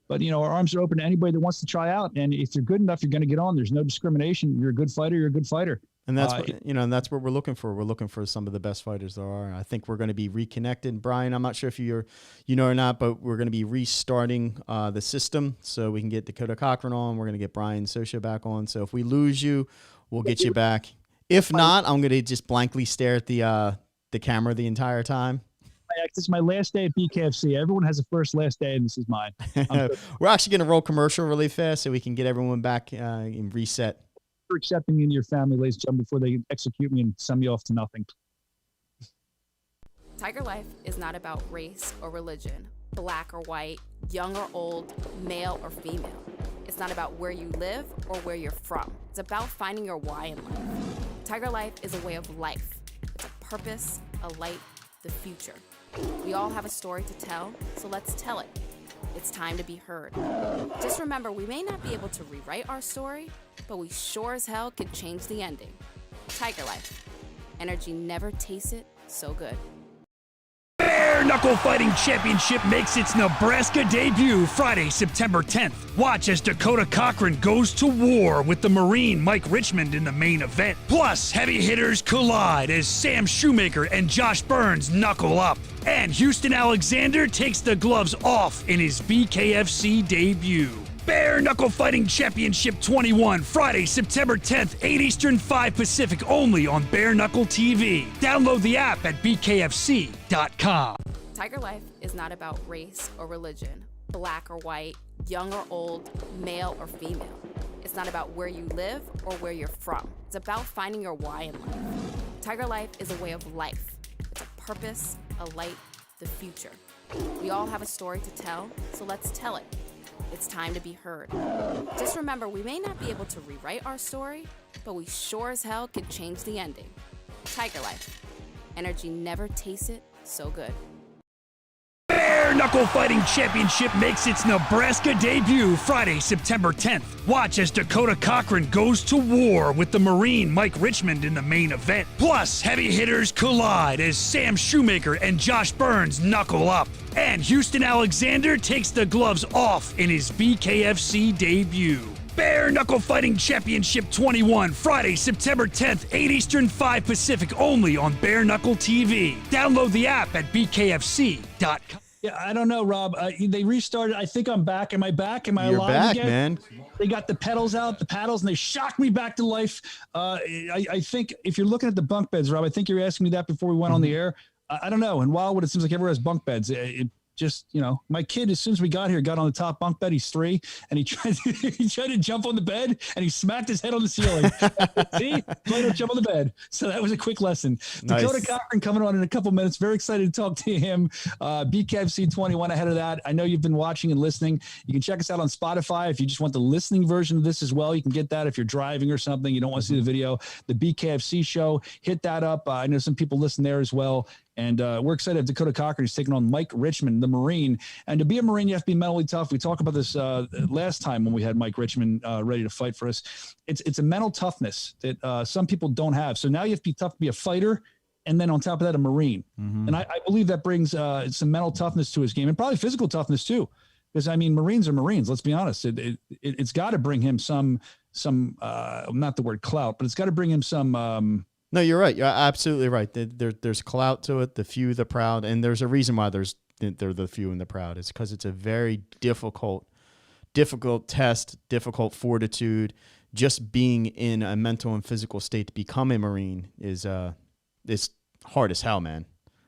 But, our arms are open to anybody that wants to try out. And if you're good enough, you're going to get on. There's no discrimination. You're a good fighter. You're a good fighter. And that's and that's what we're looking for. We're looking for some of the best fighters there are. I think we're going to be reconnected. Brian, I'm not sure if you know or not, but we're going to be restarting the system so we can get Dakota Cochrane on. We're going to get Brian Sosha back on. So if we lose you, we'll get you back. If not, I'm going to just blankly stare at the camera the entire time. This is my last day at Bkfc. Everyone has a first, last day, and this is mine. We're actually going to roll commercial really fast so we can get everyone back and reset. For accepting me into your family, ladies and gentlemen, before they execute me and send me off to nothing. Tiger Life is not about race or religion, black or white, young or old, male or female. It's not about where you live or where you're from. It's about finding your why in life. Tiger Life is a way of life. It's a purpose, a light, the future. We all have a story to tell, so let's tell it. It's time to be heard. Just remember, we may not be able to rewrite our story, but we sure as hell can change the ending. Tiger Life. Energy never tasted so good. Bare Knuckle Fighting Championship makes its Nebraska debut Friday, September 10th. Watch as Dakota Cochrane goes to war with the Marine Mike Richman in the main event. Plus, heavy hitters collide as Sam Shoemaker and Josh Burns knuckle up. And Houston Alexander takes the gloves off in his BKFC debut. Bare Knuckle Fighting Championship 21, Friday, September 10th, 8 Eastern, 5 Pacific, only on Bare Knuckle TV. Download the app at bkfc.com. Tiger Life is not about race or religion, black or white, young or old, male or female. It's not about where you live or where you're from. It's about finding your why in life. Tiger Life is a way of life. It's a purpose, a light, the future. We all have a story to tell, so let's tell it. It's time to be heard. Just remember, we may not be able to rewrite our story, but we sure as hell can change the ending. Tiger Life. Energy never tasted so good. Bare Knuckle Fighting Championship makes its Nebraska debut Friday, September 10th. Watch as Dakota Cochrane goes to war with the Marine Mike Richman in the main event. Plus, heavy hitters collide as Sam Shoemaker and Josh Burns knuckle up. And Houston Alexander takes the gloves off in his BKFC debut. Bare Knuckle Fighting Championship 21, Friday, September 10th, 8 Eastern, 5 Pacific, only on Bare Knuckle TV. Download the app at bkfc.com. Yeah, I don't know, Rob. They restarted. I think I'm back. Am I back? Am I You're alive back, again? man. They got the pedals out, the paddles, and they shocked me back to life. I think if you're looking at the bunk beds, Rob, I think you're asking me that before we went on the air. I don't know. In Wildwood, it seems like everyone has bunk beds. It just, my kid, as soon as we got here, got on the top bunk bed. He's 3, and he tried to jump on the bed, and he smacked his head on the ceiling. See? Play don't jump on the bed. So that was a quick lesson. Nice. Dakota Cochrane coming on in a couple minutes. Very excited to talk to him. BKFC 21 ahead of that. I know you've been watching and listening. You can check us out on Spotify. If you just want the listening version of this as well, you can get that if you're driving or something. You don't want to see the video. The BKFC show, hit that up. I know some people listen there as well. And we're excited. Dakota Cochrane is taking on Mike Richman, the Marine. And to be a Marine, you have to be mentally tough. We talked about this last time when we had Mike Richman ready to fight for us. It's a mental toughness that some people don't have. So now you have to be tough to be a fighter, and then on top of that, a Marine. Mm-hmm. And I believe that brings some mental toughness to his game, and probably physical toughness too. Because, Marines are Marines. Let's be honest. It's got to bring him some not the word clout, but it's got to bring him some No, you're right. You're absolutely right. There's clout to it, the few, the proud, and there's a reason why they're the few and the proud. It's because it's a very difficult test, difficult fortitude. Just being in a mental and physical state to become a Marine is hard as hell, man.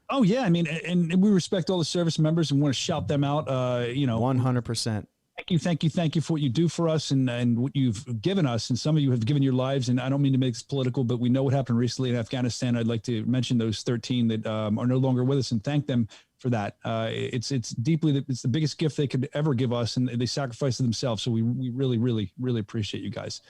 Oh yeah, and we respect all the service members and want to shout them out. 100%. Thank you for what you do for us and what you've given us. And some of you have given your lives. And I don't mean to make this political, but we know what happened recently in Afghanistan. I'd like to mention those 13 that are no longer with us and thank them for that. It's the biggest gift they could ever give us, and they sacrificed it themselves. So we really, really, really appreciate you guys.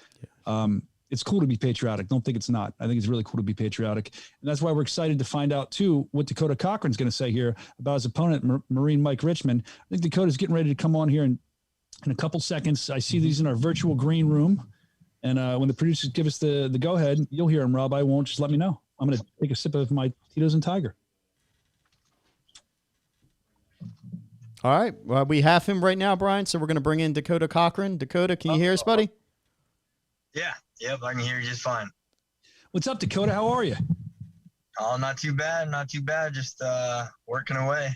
Yeah. It's cool to be patriotic. Don't think it's not. I think it's really cool to be patriotic. And that's why we're excited to find out, too, what Dakota Cochrane's going to say here about his opponent, Marine Mike Richman. I think Dakota's getting ready to come on here in a couple seconds. I see these in our virtual green room. And when the producers give us the go-ahead, you'll hear him, Rob. I won't. Just let me know. I'm going to take a sip of my Tito's and Tiger. All right. Well, we have him right now, Brian, so we're going to bring in Dakota Cochrane. Dakota, can you hear us, buddy? Yeah. Yep, I can hear you just fine. What's up, Dakota? How are you? Oh, not too bad. Not too bad. Just working away.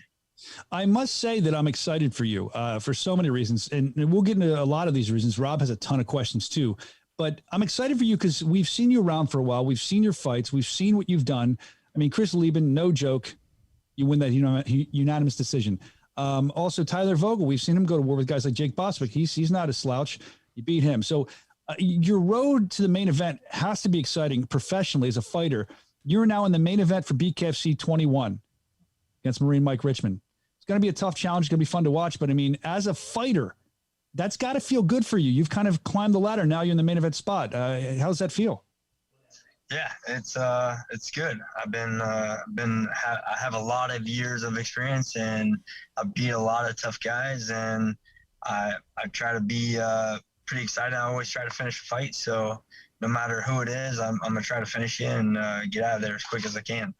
I must say that I'm excited for you for so many reasons. And we'll get into a lot of these reasons. Rob has a ton of questions, too. But I'm excited for you because we've seen you around for a while. We've seen your fights. We've seen what you've done. I mean, Chris Lieben, no joke. You win that unanimous decision. Also, Tyler Vogel, we've seen him go to war with guys like Jake Boswick. He's not a slouch. You beat him. So your road to the main event has to be exciting professionally as a fighter. You're now in the main event for Bkfc 21 against Marine Mike Richman. It's going to be a tough challenge. It's going to be fun to watch. But, I mean, as a fighter, that's got to feel good for you. You've kind of climbed the ladder. Now you're in the main event spot. How's that feel? Yeah, it's good. I have a lot of years of experience, and I beat a lot of tough guys, and I try to be pretty excited. I always try to finish a fight, so no matter who it is, I'm gonna try to finish it and get out of there as quick as I can.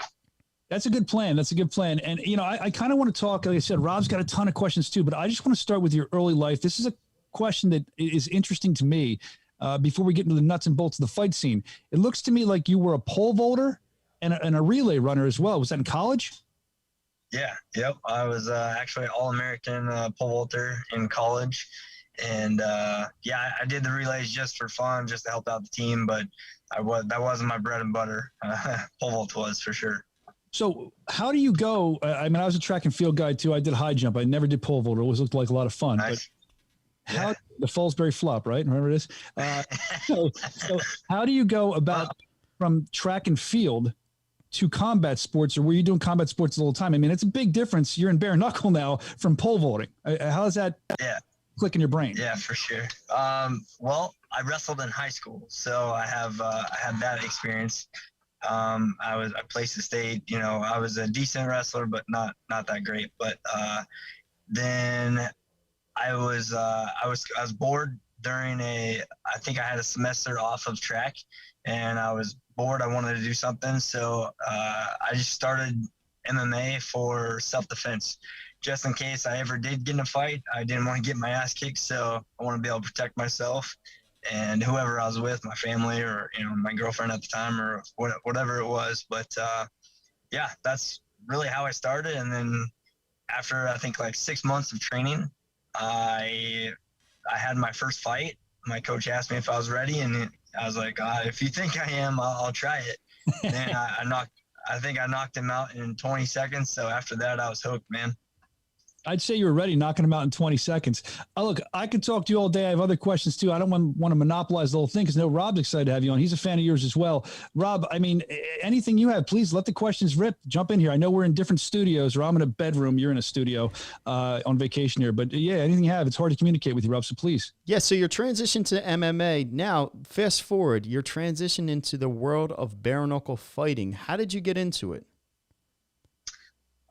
That's a good plan. And I kind of want to talk. Like I said, Rob's got a ton of questions too, but I just want to start with your early life. This is a question that is interesting to me. Before we get into the nuts and bolts of the fight scene, it looks to me like you were a pole vaulter and a relay runner as well. Was that in college? Yeah. Yep. I was actually All-American pole vaulter in college. And I did the relays just for fun, just to help out the team. But that wasn't my bread and butter. Pole vault was for sure. So how do you go? I was a track and field guy too. I did high jump. I never did pole vault. It always looked like a lot of fun. Nice. But how the Fallsbury flop, right? Remember this? So how do you go about from track and field to combat sports, or were you doing combat sports the whole time? I mean, it's a big difference. You're in bare knuckle now from pole vaulting. How does that click in your brain? Yeah, for sure. Well, I wrestled in high school, so I had that experience. I placed the state. I was a decent wrestler, but not that great. But then I was bored during I think I had a semester off of track, and I was bored. I wanted to do something, so I just started MMA for self-defense, just in case I ever did get in a fight. I didn't want to get my ass kicked, so I want to be able to protect myself and whoever I was with, my family or my girlfriend at the time or whatever it was. But that's really how I started. And then after I think like 6 months of training, I had my first fight. My coach asked me if I was ready, and I was like, if you think I am, I'll try it. And I think I knocked him out in 20 seconds. So after that, I was hooked, man. I'd say you were ready, knocking him out in 20 seconds. Look, I could talk to you all day. I have other questions too. I don't want to monopolize the whole thing because I know Rob's excited to have you on. He's a fan of yours as well. Rob, I mean, anything you have, please let the questions rip. Jump in here. I know we're in different studios, or I'm in a bedroom. You're in a studio on vacation here. But yeah, anything you have, it's hard to communicate with you, Rob, so please. Yeah, so your transition to MMA. Now, fast forward, your transition into the world of bare knuckle fighting. How did you get into it?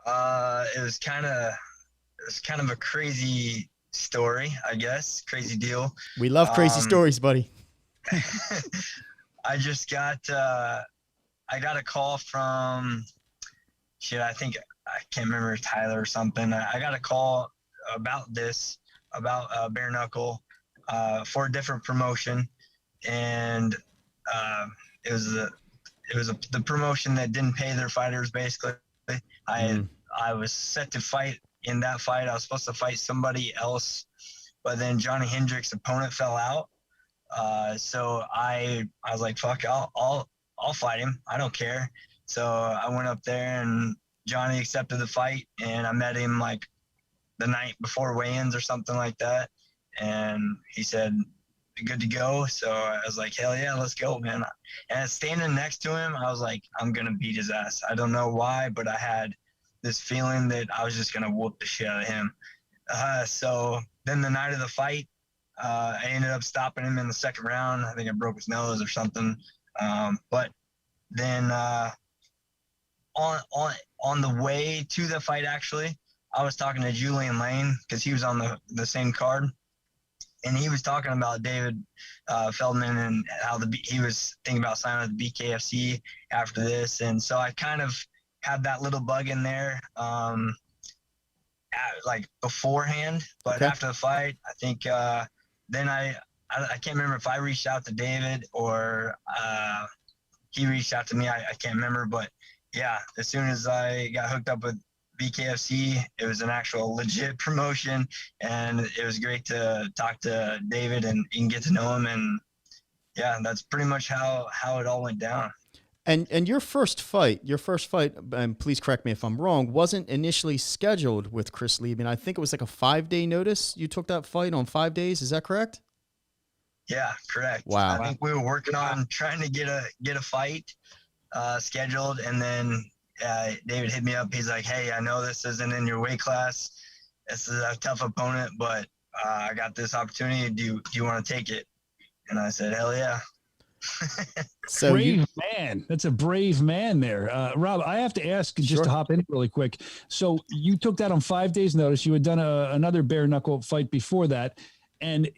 It was kind of a crazy story, I guess. Crazy deal. We love crazy stories, buddy. I just got I got a call from I think I can't remember, Tyler or something. I got a call about bare knuckle for a different promotion, and it was the promotion that didn't pay their fighters basically. I was set to fight. In that fight, I was supposed to fight somebody else, but then Johnny Hendrick's opponent fell out. So I was like, fuck, I'll fight him. I don't care. So I went up there, and Johnny accepted the fight, and I met him like the night before weigh-ins or something like that. and he said, good to go. So I was like, hell yeah, let's go, man. And standing next to him, I was like, I'm going to beat his ass. I don't know why, but I had this feeling that I was just going to whoop the shit out of him. So then the night of the fight, I ended up stopping him in the second round. I think I broke his nose or something. But then on the way to the fight, actually, I was talking to Julian Lane because he was on the same card. And he was talking about David Feldman and how he was thinking about signing with the Bkfc after this. And so I kind of had that little bug in there like beforehand. But after the fight, I think then I can't remember if I reached out to David or he reached out to me. I can't remember. But, yeah, as soon as I got hooked up with Bkfc, it was an actual legit promotion, and it was great to talk to David and get to know him. And yeah, that's pretty much how it all went down. And your first fight, and please correct me if I'm wrong, wasn't initially scheduled with Chris Lieben. I think it was like a 5-day notice. You took that fight on 5 days. Is that correct? Yeah, correct. Wow. I think we were working on trying to get a fight scheduled, and then David hit me up. He's like, hey, I know this isn't in your weight class. This is a tough opponent, but I got this opportunity. Do you want to take it? And I said, hell yeah. So brave man. That's a brave man there. Rob, I have to ask just to hop in really quick. So you took that on 5 days notice. You had done another bare knuckle fight before that. And,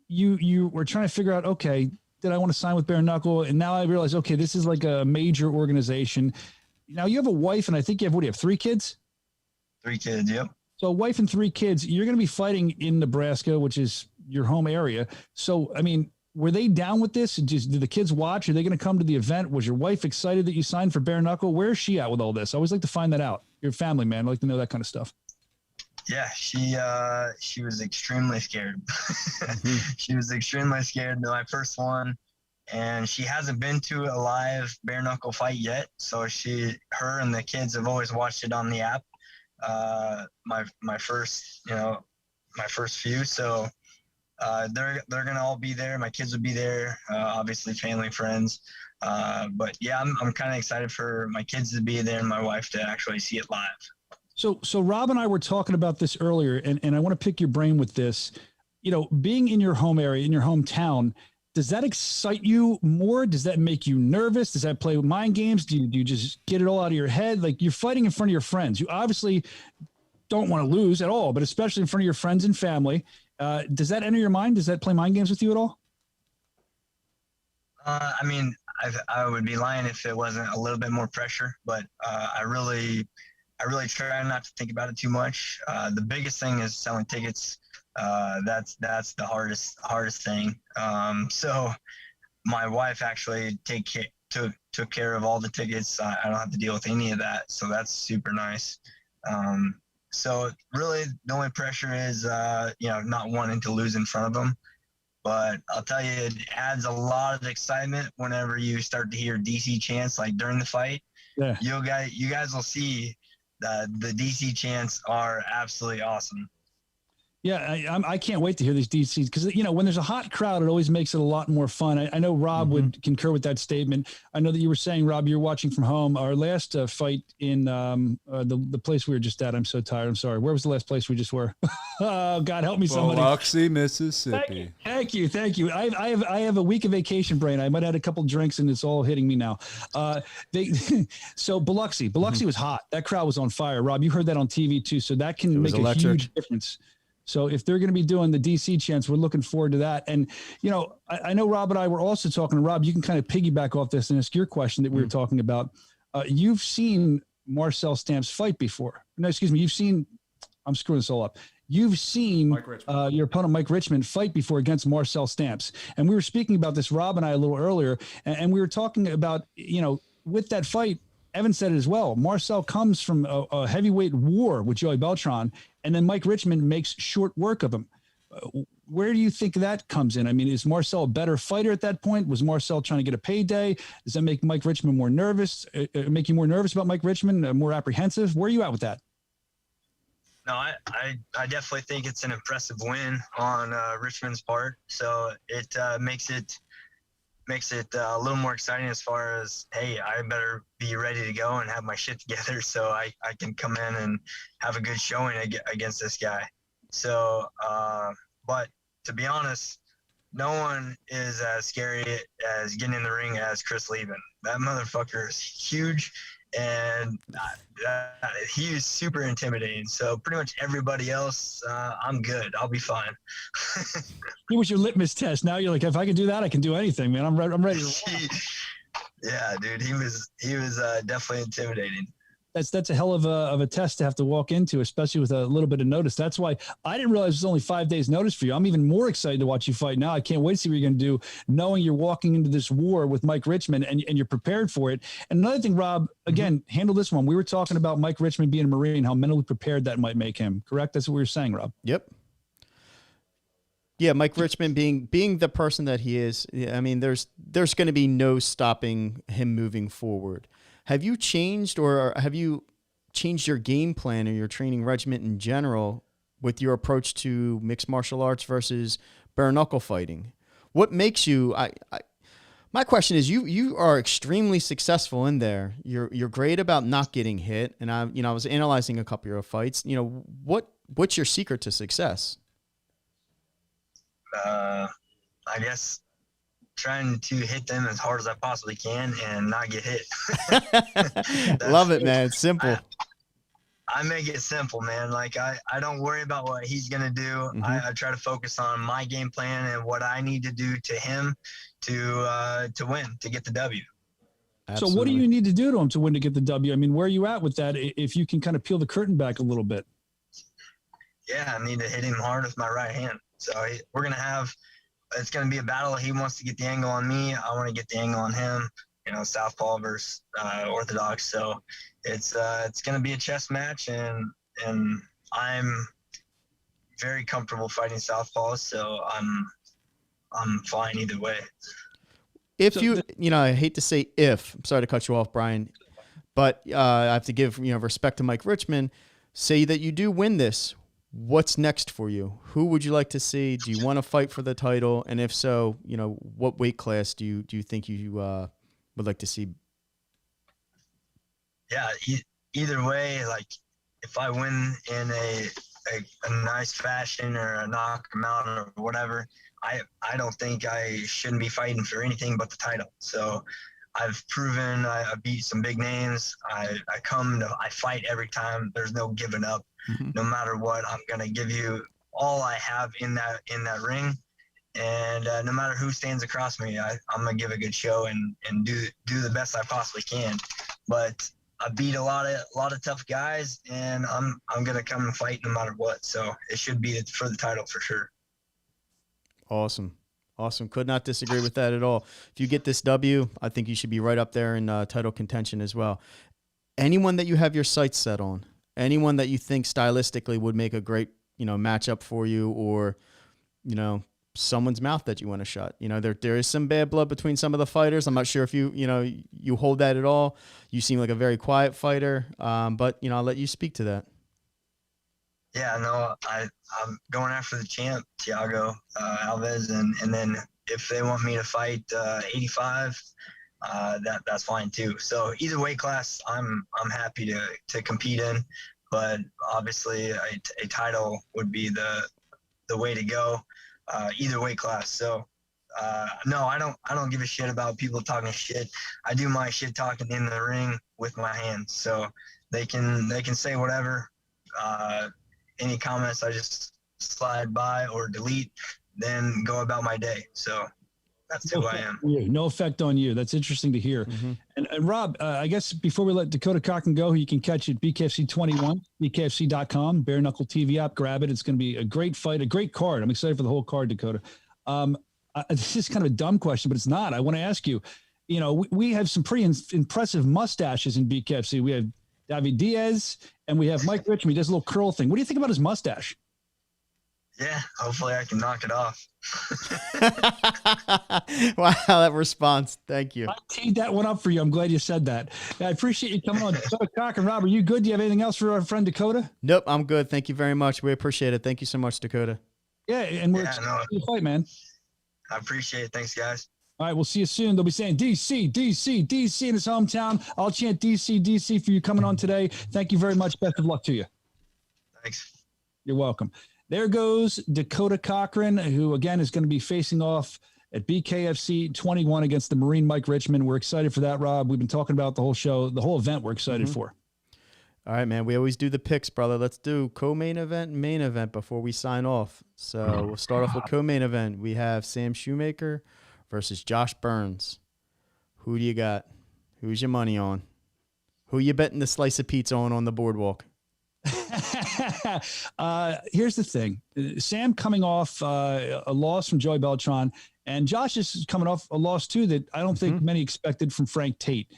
you were trying to figure out, okay, did I want to sign with bare knuckle? And now I realize, okay, this is like a major organization. Now you have a wife, and I think you have 3 kids? 3 kids, yep. So a wife and 3 kids, you're going to be fighting in Nebraska, which is your home area. So, I mean, were they down with this? Did the kids watch? Are they going to come to the event? Was your wife excited that you signed for bare knuckle? Where is she at with all this? I always like to find that out. Your family, man. I like to know that kind of stuff. Yeah, she was extremely scared. She was extremely scared. My first one. And she hasn't been to a live bare knuckle fight yet. So her and the kids have always watched it on the app. My first few. So they're gonna all be there. My kids will be there. Obviously, family, friends. But yeah, I'm kind of excited for my kids to be there and my wife to actually see it live. So Rob and I were talking about this earlier, and I want to pick your brain with this. Being in your home area, in your hometown. Does that excite you more? Does that make you nervous? Does that play with mind games? Do you just get it all out of your head? Like, you're fighting in front of your friends. You obviously don't want to lose at all, but especially in front of your friends and family. Does that enter your mind? Does that play mind games with you at all? I mean, I would be lying if it wasn't a little bit more pressure, but I really try not to think about it too much. The biggest thing is selling tickets. That's the hardest thing. So my wife actually took care of all the tickets. I don't have to deal with any of that. So that's super nice. So really the only pressure is, not wanting to lose in front of them. But I'll tell you, it adds a lot of excitement whenever you start to hear DC chants, like during the fight. Yeah. You guys will see that the DC chants are absolutely awesome. Yeah, I can't wait to hear these DCs because, when there's a hot crowd, it always makes it a lot more fun. I know Rob would concur with that statement. I know that you were saying, Rob, you're watching from home. Our last fight in the place we were just at, I'm so tired. I'm sorry. Where was the last place we just were? Oh, God, help me, somebody. Biloxi, Mississippi. Thank you. I have a week of vacation brain. I might have had a couple drinks and it's all hitting me now. So Biloxi was hot. That crowd was on fire. Rob, you heard that on TV too. So that can make a huge difference. So if they're going to be doing the DC chants, we're looking forward to that. And, I know Rob and I were also talking to Rob. You can kind of piggyback off this and ask your question that we were talking about. You've seen Marcel Stamps fight before. No, excuse me. I'm screwing this all up. You've seen your opponent, Mike Richman, fight before against Marcel Stamps. And we were speaking about this, Rob and I, a little earlier. And we were talking about, with that fight, Evan said it as well. Marcel comes from a heavyweight war with Joey Beltran, and then Mike Richman makes short work of him. Where do you think that comes in? I mean, is Marcel a better fighter at that point? Was Marcel trying to get a payday? Does that make Mike Richman more nervous? Make you more nervous about Mike Richman? More apprehensive? Where are you at with that? No, I definitely think it's an impressive win on Richman's part. So it makes it a little more exciting as far as, hey, I better be ready to go and have my shit together so I can come in and have a good showing against this guy. So, but to be honest, no one is as scary as getting in the ring as Chris Leben. That motherfucker is huge, and he is super intimidating. So pretty much everybody else, I'm good. I'll be fine. He was your litmus test. Now you're like, if I can do that, I can do anything, man. I'm ready. Yeah, dude, he was definitely intimidating. That's a hell of a test to have to walk into, especially with a little bit of notice. That's why I didn't realize it was only 5 days notice for you. I'm even more excited to watch you fight now. I can't wait to see what you're going to do, knowing you're walking into this war with Mike Richman and you're prepared for it. And another thing, Rob, again, handle this one. We were talking about Mike Richman being a Marine, how mentally prepared that might make him. Correct? That's what we were saying, Rob. Yep. Yeah, Mike Richman being the person that he is. I mean, there's going to be no stopping him moving forward. Have you changed your game plan or your training regimen in general with your approach to mixed martial arts versus bare knuckle fighting? What makes you? My question is, you are extremely successful in there. You're great about not getting hit, and I was analyzing a couple of your fights. What's your secret to success? I guess trying to hit them as hard as I possibly can and not get hit. Love it, man. It's simple. I make it simple, man. Like I don't worry about what he's going to do. Mm-hmm. I try to focus on my game plan and what I need to do to him to win, to get the W. Absolutely. So what do you need to do to him to win, to get the W? I mean, where are you at with that? If you can kind of peel the curtain back a little bit. Yeah, I need to hit him hard with my right hand. So it's going to be a battle. He wants to get the angle on me. I want to get the angle on him, southpaw versus orthodox. So it's going to be a chess match, and I'm very comfortable fighting southpaws. So I'm fine either way. I hate to say if, I'm sorry to cut you off, Brian, but I have to give, respect to Mike Richman. Say that you do win this. What's next for you? Who would you like to see? Do you want to fight for the title? And if so, what weight class do you think you would like to see? Yeah, either way, like if I win in a nice fashion or a knock him out or whatever, I don't think I shouldn't be fighting for anything but the title. So I've proven I beat some big names. I fight every time. There's no giving up. Mm-hmm. No matter what, I'm going to give you all I have in that ring. And no matter who stands across me, I'm going to give a good show and do the best I possibly can. But I beat a lot of tough guys, and I'm going to come and fight no matter what. So it should be for the title for sure. Awesome. Could not disagree with that at all. If you get this W, I think you should be right up there in title contention as well. Anyone that you have your sights set on, anyone that you think stylistically would make a great, matchup for you, or, someone's mouth that you want to shut. There is some bad blood between some of the fighters. I'm not sure if you hold that at all. You seem like a very quiet fighter, but I'll let you speak to that. Yeah, no, I'm going after the champ, Thiago Alves, and then if they want me to fight 85, that's fine too. So either weight class, I'm happy to compete in, but obviously a title would be the way to go. Either weight class. So no, I don't give a shit about people talking shit. I do my shit talking in the ring with my hands. So they can say whatever. Any comments, I just slide by or delete, then go about my day. So that's who I am. No effect on you. That's interesting to hear. Mm-hmm. And Rob, I guess before we let Dakota Cochrane go, you can catch it Bkfc 21, bkfc.com, Bare Knuckle TV app. Grab it. It's going to be a great fight, a great card. I'm excited for the whole card, Dakota. This is kind of a dumb question, but it's not. I want to ask you, we have some pretty impressive mustaches in Bkfc. We have David Diaz, and we have Mike Richman. He does a little curl thing. What do you think about his mustache? Yeah, hopefully I can knock it off. Wow, that response. Thank you. I teed that one up for you. I'm glad you said that. I appreciate you coming on. Dakota Cochrane, Rob, are you good? Do you have anything else for our friend Dakota? Nope, I'm good. Thank you very much. We appreciate it. Thank you so much, Dakota. Yeah, and we're excited for the fight, man. I appreciate it. Thanks, guys. All right, we'll see you soon. They'll be saying DC, DC, DC in his hometown. I'll chant DC, DC for you coming on today. Thank you very much. Best of luck to you. Thanks. You're welcome. There goes Dakota Cochrane, who, again, is going to be facing off at BKFC 21 against the Marine Mike Richman. We're excited for that, Rob. We've been talking about the whole show, the whole event we're excited for. All right, man. We always do the picks, brother. Let's do co-main event and main event before we sign off. So we'll start off with co-main event. We have Sam Shoemaker versus Josh Burns. Who do you got? Who's your money on? Who you betting the slice of pizza on the boardwalk? Here's the thing. Sam coming off a loss from Joey Beltran, and Josh is coming off a loss too that I don't think many expected from Frank Tate.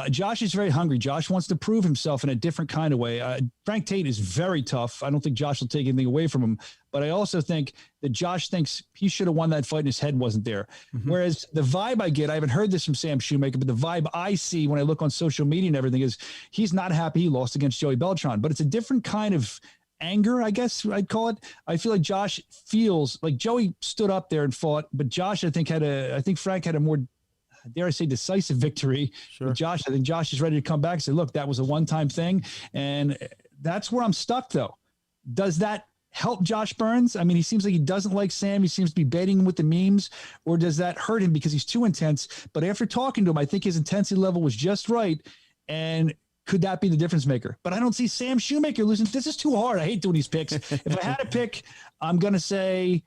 Josh is very hungry. Josh wants to prove himself in a different kind of way. Frank Tate is very tough. I don't think Josh will take anything away from him, but I also think that Josh thinks he should have won that fight and his head wasn't there. Whereas the vibe I get, I haven't heard this from Sam Shoemaker, but the vibe I see when I look on social media and everything is he's not happy he lost against Joey Beltran, but it's a different kind of anger, I guess I'd call it. I feel like Josh feels like Joey stood up there and fought, but Josh, I think Frank had a more, dare I say, decisive victory. Sure. With Josh, I think Josh is ready to come back and say, look, that was a one-time thing. And that's where I'm stuck, though. Does that help Josh Burns? I mean, he seems like he doesn't like Sam. He seems to be baiting him with the memes. Or does that hurt him because he's too intense? But after talking to him, I think his intensity level was just right. And could that be the difference maker? But I don't see Sam Shoemaker losing. This is too hard. I hate doing these picks. If I had to pick, I'm going to say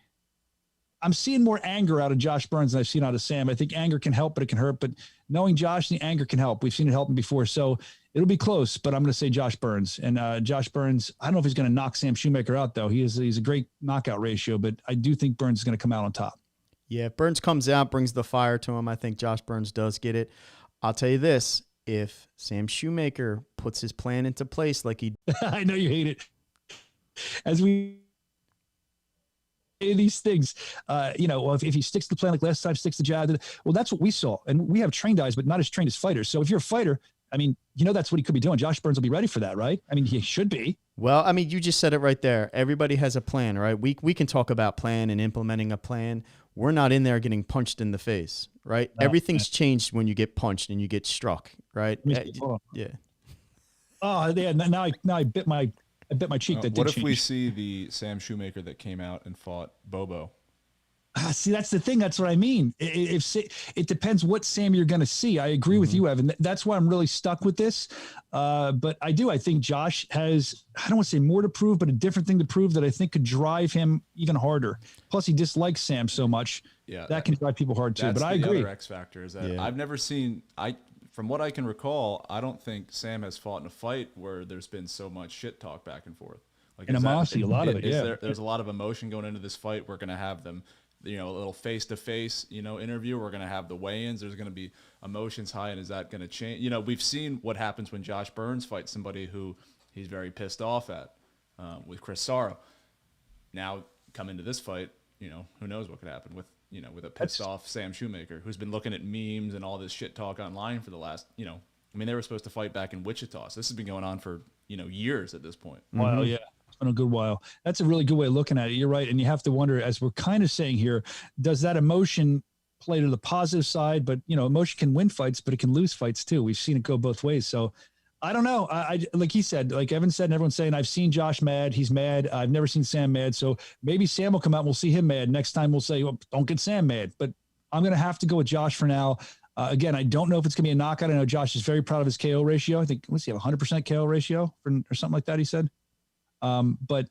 I'm seeing more anger out of Josh Burns than I've seen out of Sam. I think anger can help, but it can hurt. But knowing Josh, the anger can help. We've seen it help him before. So it'll be close, but I'm going to say Josh Burns. And Josh Burns, I don't know if he's going to knock Sam Shoemaker out, though. He's a great knockout ratio, but I do think Burns is going to come out on top. Yeah, if Burns comes out, brings the fire to him, I think Josh Burns does get it. I'll tell you this. If Sam Shoemaker puts his plan into place like he I know you hate it. As we these things, if he sticks to the plan like last time, sticks to jab, well, that's what we saw. And we have trained guys, but not as trained as fighters. So if you're a fighter, I mean, that's what he could be doing. Josh Burns will be ready for that, right? I mean, he should be. Well, I mean, you just said it right there. Everybody has a plan, right? We can talk about plan and implementing a plan. We're not in there getting punched in the face, right? No, everything's changed when you get punched and you get struck, right? Yeah. Oh, yeah. Now I bit my cheek. What if we see the Sam Shoemaker that came out and fought Bobo? See, that's the thing. That's what I mean. It depends what Sam you're going to see. I agree with you, Evan. That's why I'm really stuck with this. But I think Josh has, I don't want to say more to prove, but a different thing to prove that I think could drive him even harder. Plus, he dislikes Sam so much. Yeah, that can drive people hard too. But I agree. The other X factor is that I've never seen, from what I can recall, I don't think Sam has fought in a fight where there's been so much shit talk back and forth. Like animosity, a lot of it. Yeah, there's a lot of emotion going into this fight. We're going to have them, a little face-to-face, interview. We're going to have the weigh-ins. There's going to be emotions high, and is that going to change? We've seen what happens when Josh Burns fights somebody who he's very pissed off at, with Chris Sarro. Now, come into this fight, who knows what could happen with a pissed-off Sam Shoemaker, who's been looking at memes and all this shit talk online for the last, they were supposed to fight back in Wichita. So this has been going on for, years at this point. Wow, yeah. It's been a good while. That's a really good way of looking at it. You're right. And you have to wonder, as we're kind of saying here, does that emotion play to the positive side? But, emotion can win fights, but it can lose fights too. We've seen it go both ways. So I don't know. I like he said, like Evan said, and everyone's saying, I've seen Josh mad. He's mad. I've never seen Sam mad. So maybe Sam will come out and we'll see him mad. Next time we'll say, well, don't get Sam mad. But I'm going to have to go with Josh for now. Again, I don't know if it's going to be a knockout. I know Josh is very proud of his KO ratio. I think, what's he have, 100% KO ratio or something like that, he said. But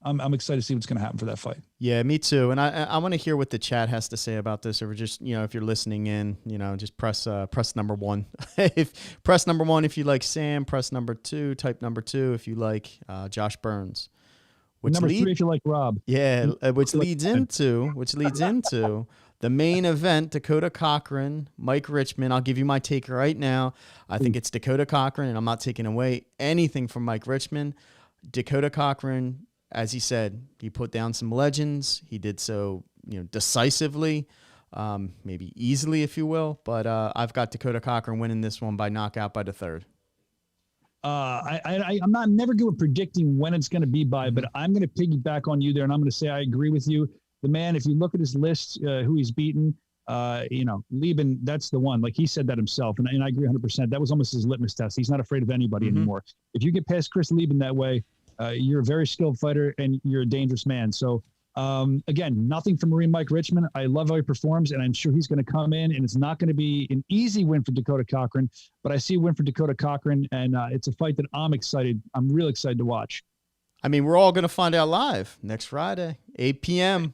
I'm excited to see what's going to happen for that fight. Yeah, me too. And I want to hear what the chat has to say about this. Or just, if you're listening in, just press number 1. Press number 1 if you like Sam. Press number 2. Type number 2 if you like Josh Burns. Number 3 if you like Rob. Yeah, which leads into the main event, Dakota Cochrane, Mike Richman. I'll give you my take right now. I think it's Dakota Cochrane, and I'm not taking away anything from Mike Richman. Dakota Cochrane as he said, he put down some legends. He did so, decisively, maybe easily, if you will. But I've got Dakota Cochrane winning this one by knockout by the third. I'm never good at predicting when it's going to be by, but I'm going to piggyback on you there, and I'm going to say I agree with you. The man, if you look at his list, who he's beaten, Lieben, that's the one. Like he said that himself, and I agree 100%. That was almost his litmus test. He's not afraid of anybody anymore. If you get past Chris Lieben that way, you're a very skilled fighter and you're a dangerous man. So again, nothing from Marine Mike Richman. I love how he performs, and I'm sure he's going to come in, and it's not going to be an easy win for Dakota Cochrane, but I see a win for Dakota Cochrane, and it's a fight that I'm really excited to watch. I mean, we're all going to find out live next Friday, 8 p.m.,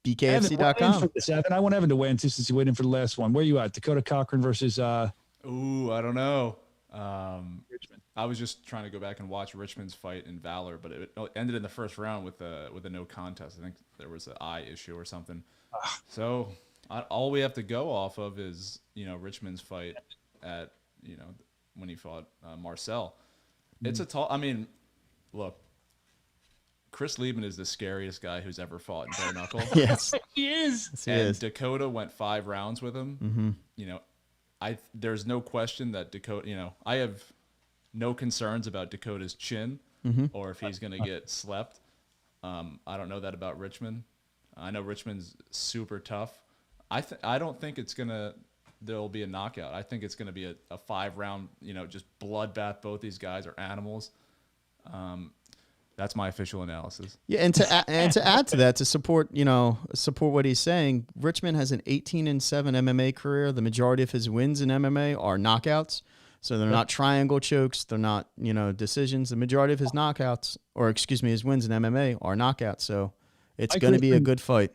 bkfc.com. I want Evan to weigh in since he's waiting for the last one. Where are you at? Dakota Cochrane versus... I don't know. Richman. I was just trying to go back and watch Richman's fight in Valor, but it ended in the first round with a no contest. I think there was an eye issue or something. So all we have to go off of is Richman's fight at when he fought Marcel. It's a tall. I mean, look, Chris Lieben is the scariest guy who's ever fought in bare knuckle. Yes, he is. Yes, he and is. Dakota went 5 rounds with him. There's no question that Dakota, I have no concerns about Dakota's chin or if he's going to get slept. I don't know that about Richman. I know Richman's super tough. I don't think there'll be a knockout. I think it's going to be a 5-round, just bloodbath. Both these guys are animals. That's my official analysis. Yeah, and to add to that, to support what he's saying, Richman has an 18-7 MMA career. The majority of his wins in MMA are knockouts, so they're not triangle chokes. They're not decisions. The majority of his his wins in MMA are knockouts. So it's going to be a good fight.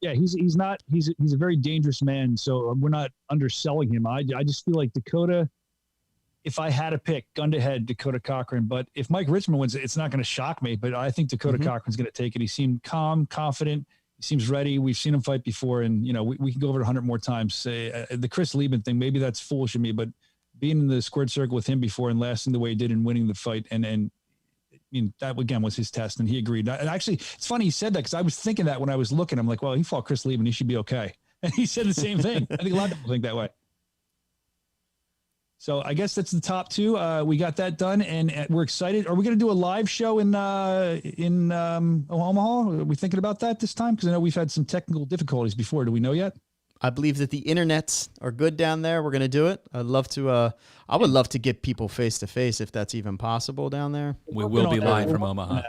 Yeah, he's a very dangerous man. So we're not underselling him. I just feel like Dakota. If I had to pick, gun to head, Dakota Cochrane. But if Mike Richman wins, it's not going to shock me. But I think Dakota Cochrane's going to take it. He seemed calm, confident. He seems ready. We've seen him fight before, and we can go over it 100 more times. The Chris Lieben thing, maybe that's foolish of me, but being in the squared circle with him before and lasting the way he did and winning the fight, and I mean that again was his test, and he agreed. And actually, it's funny he said that because I was thinking that when I was looking. I'm like, well, he fought Chris Lieben, he should be okay. And he said the same thing. I think a lot of people think that way. So I guess that's the top 2. We got that done, and we're excited. Are we going to do a live show in Omaha? Are we thinking about that this time? Because I know we've had some technical difficulties before. Do we know yet? I believe that the internets are good down there. We're going to do it. I would love to get people face to face if that's even possible down there. We will be live from Omaha.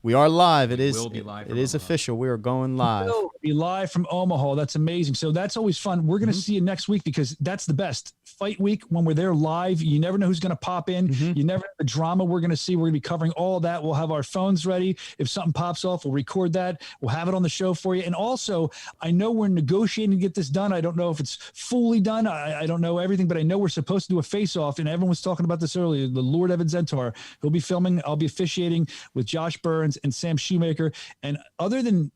We are live. It is Omaha. official. We are going live. We'll be live from Omaha. That's amazing. So that's always fun. We're going to see you next week because that's the best. Fight week when we're there live. You never know who's going to pop in. You never know the drama we're going to see. We're going to be covering all of that. We'll have our phones ready. If something pops off, we'll record that. We'll have it on the show for you. And also, I know we're negotiating to get this done. I don't know if it's fully done. I don't know everything, but I know we're supposed to do a face-off, and everyone was talking about this earlier. The Lord Evan Zentar, he'll be filming. I'll be officiating with Josh Burns and Sam Shewmaker. And other than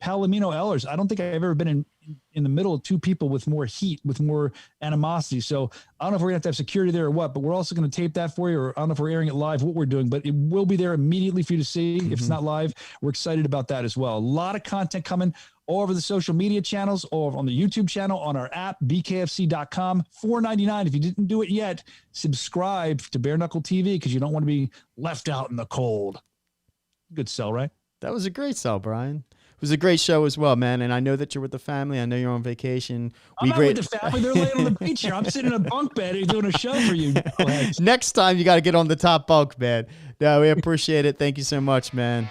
Palomino Ehlers, I don't think I've ever been in the middle of 2 people with more heat, with more animosity. So I don't know if we're going to have security there or what, but we're also going to tape that for you, or I don't know if we're airing it live, what we're doing, but it will be there immediately for you to see. If it's not live, we're excited about that as well. A lot of content coming all over the social media channels, all over on the YouTube channel, on our app, bkfc.com, $4.99. If you didn't do it yet, subscribe to Bare Knuckle TV because you don't want to be left out in the cold. Good sell, right? That was a great sell, Brian. It was a great show as well, man. And I know that you're with the family. I know you're on vacation. I'm not with the family. They're laying on the beach here. I'm sitting in a bunk bed and doing a show for you. Next time, you got to get on the top bunk, man. No, we appreciate it. Thank you so much, man.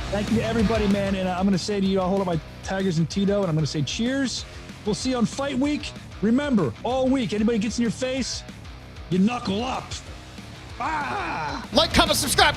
Thank you to everybody, man. And I'm going to say to you, I'll hold up my Tigers and Tito, and I'm going to say cheers. We'll see you on Fight Week. Remember, all week, anybody gets in your face, you knuckle up. Like, comment, subscribe.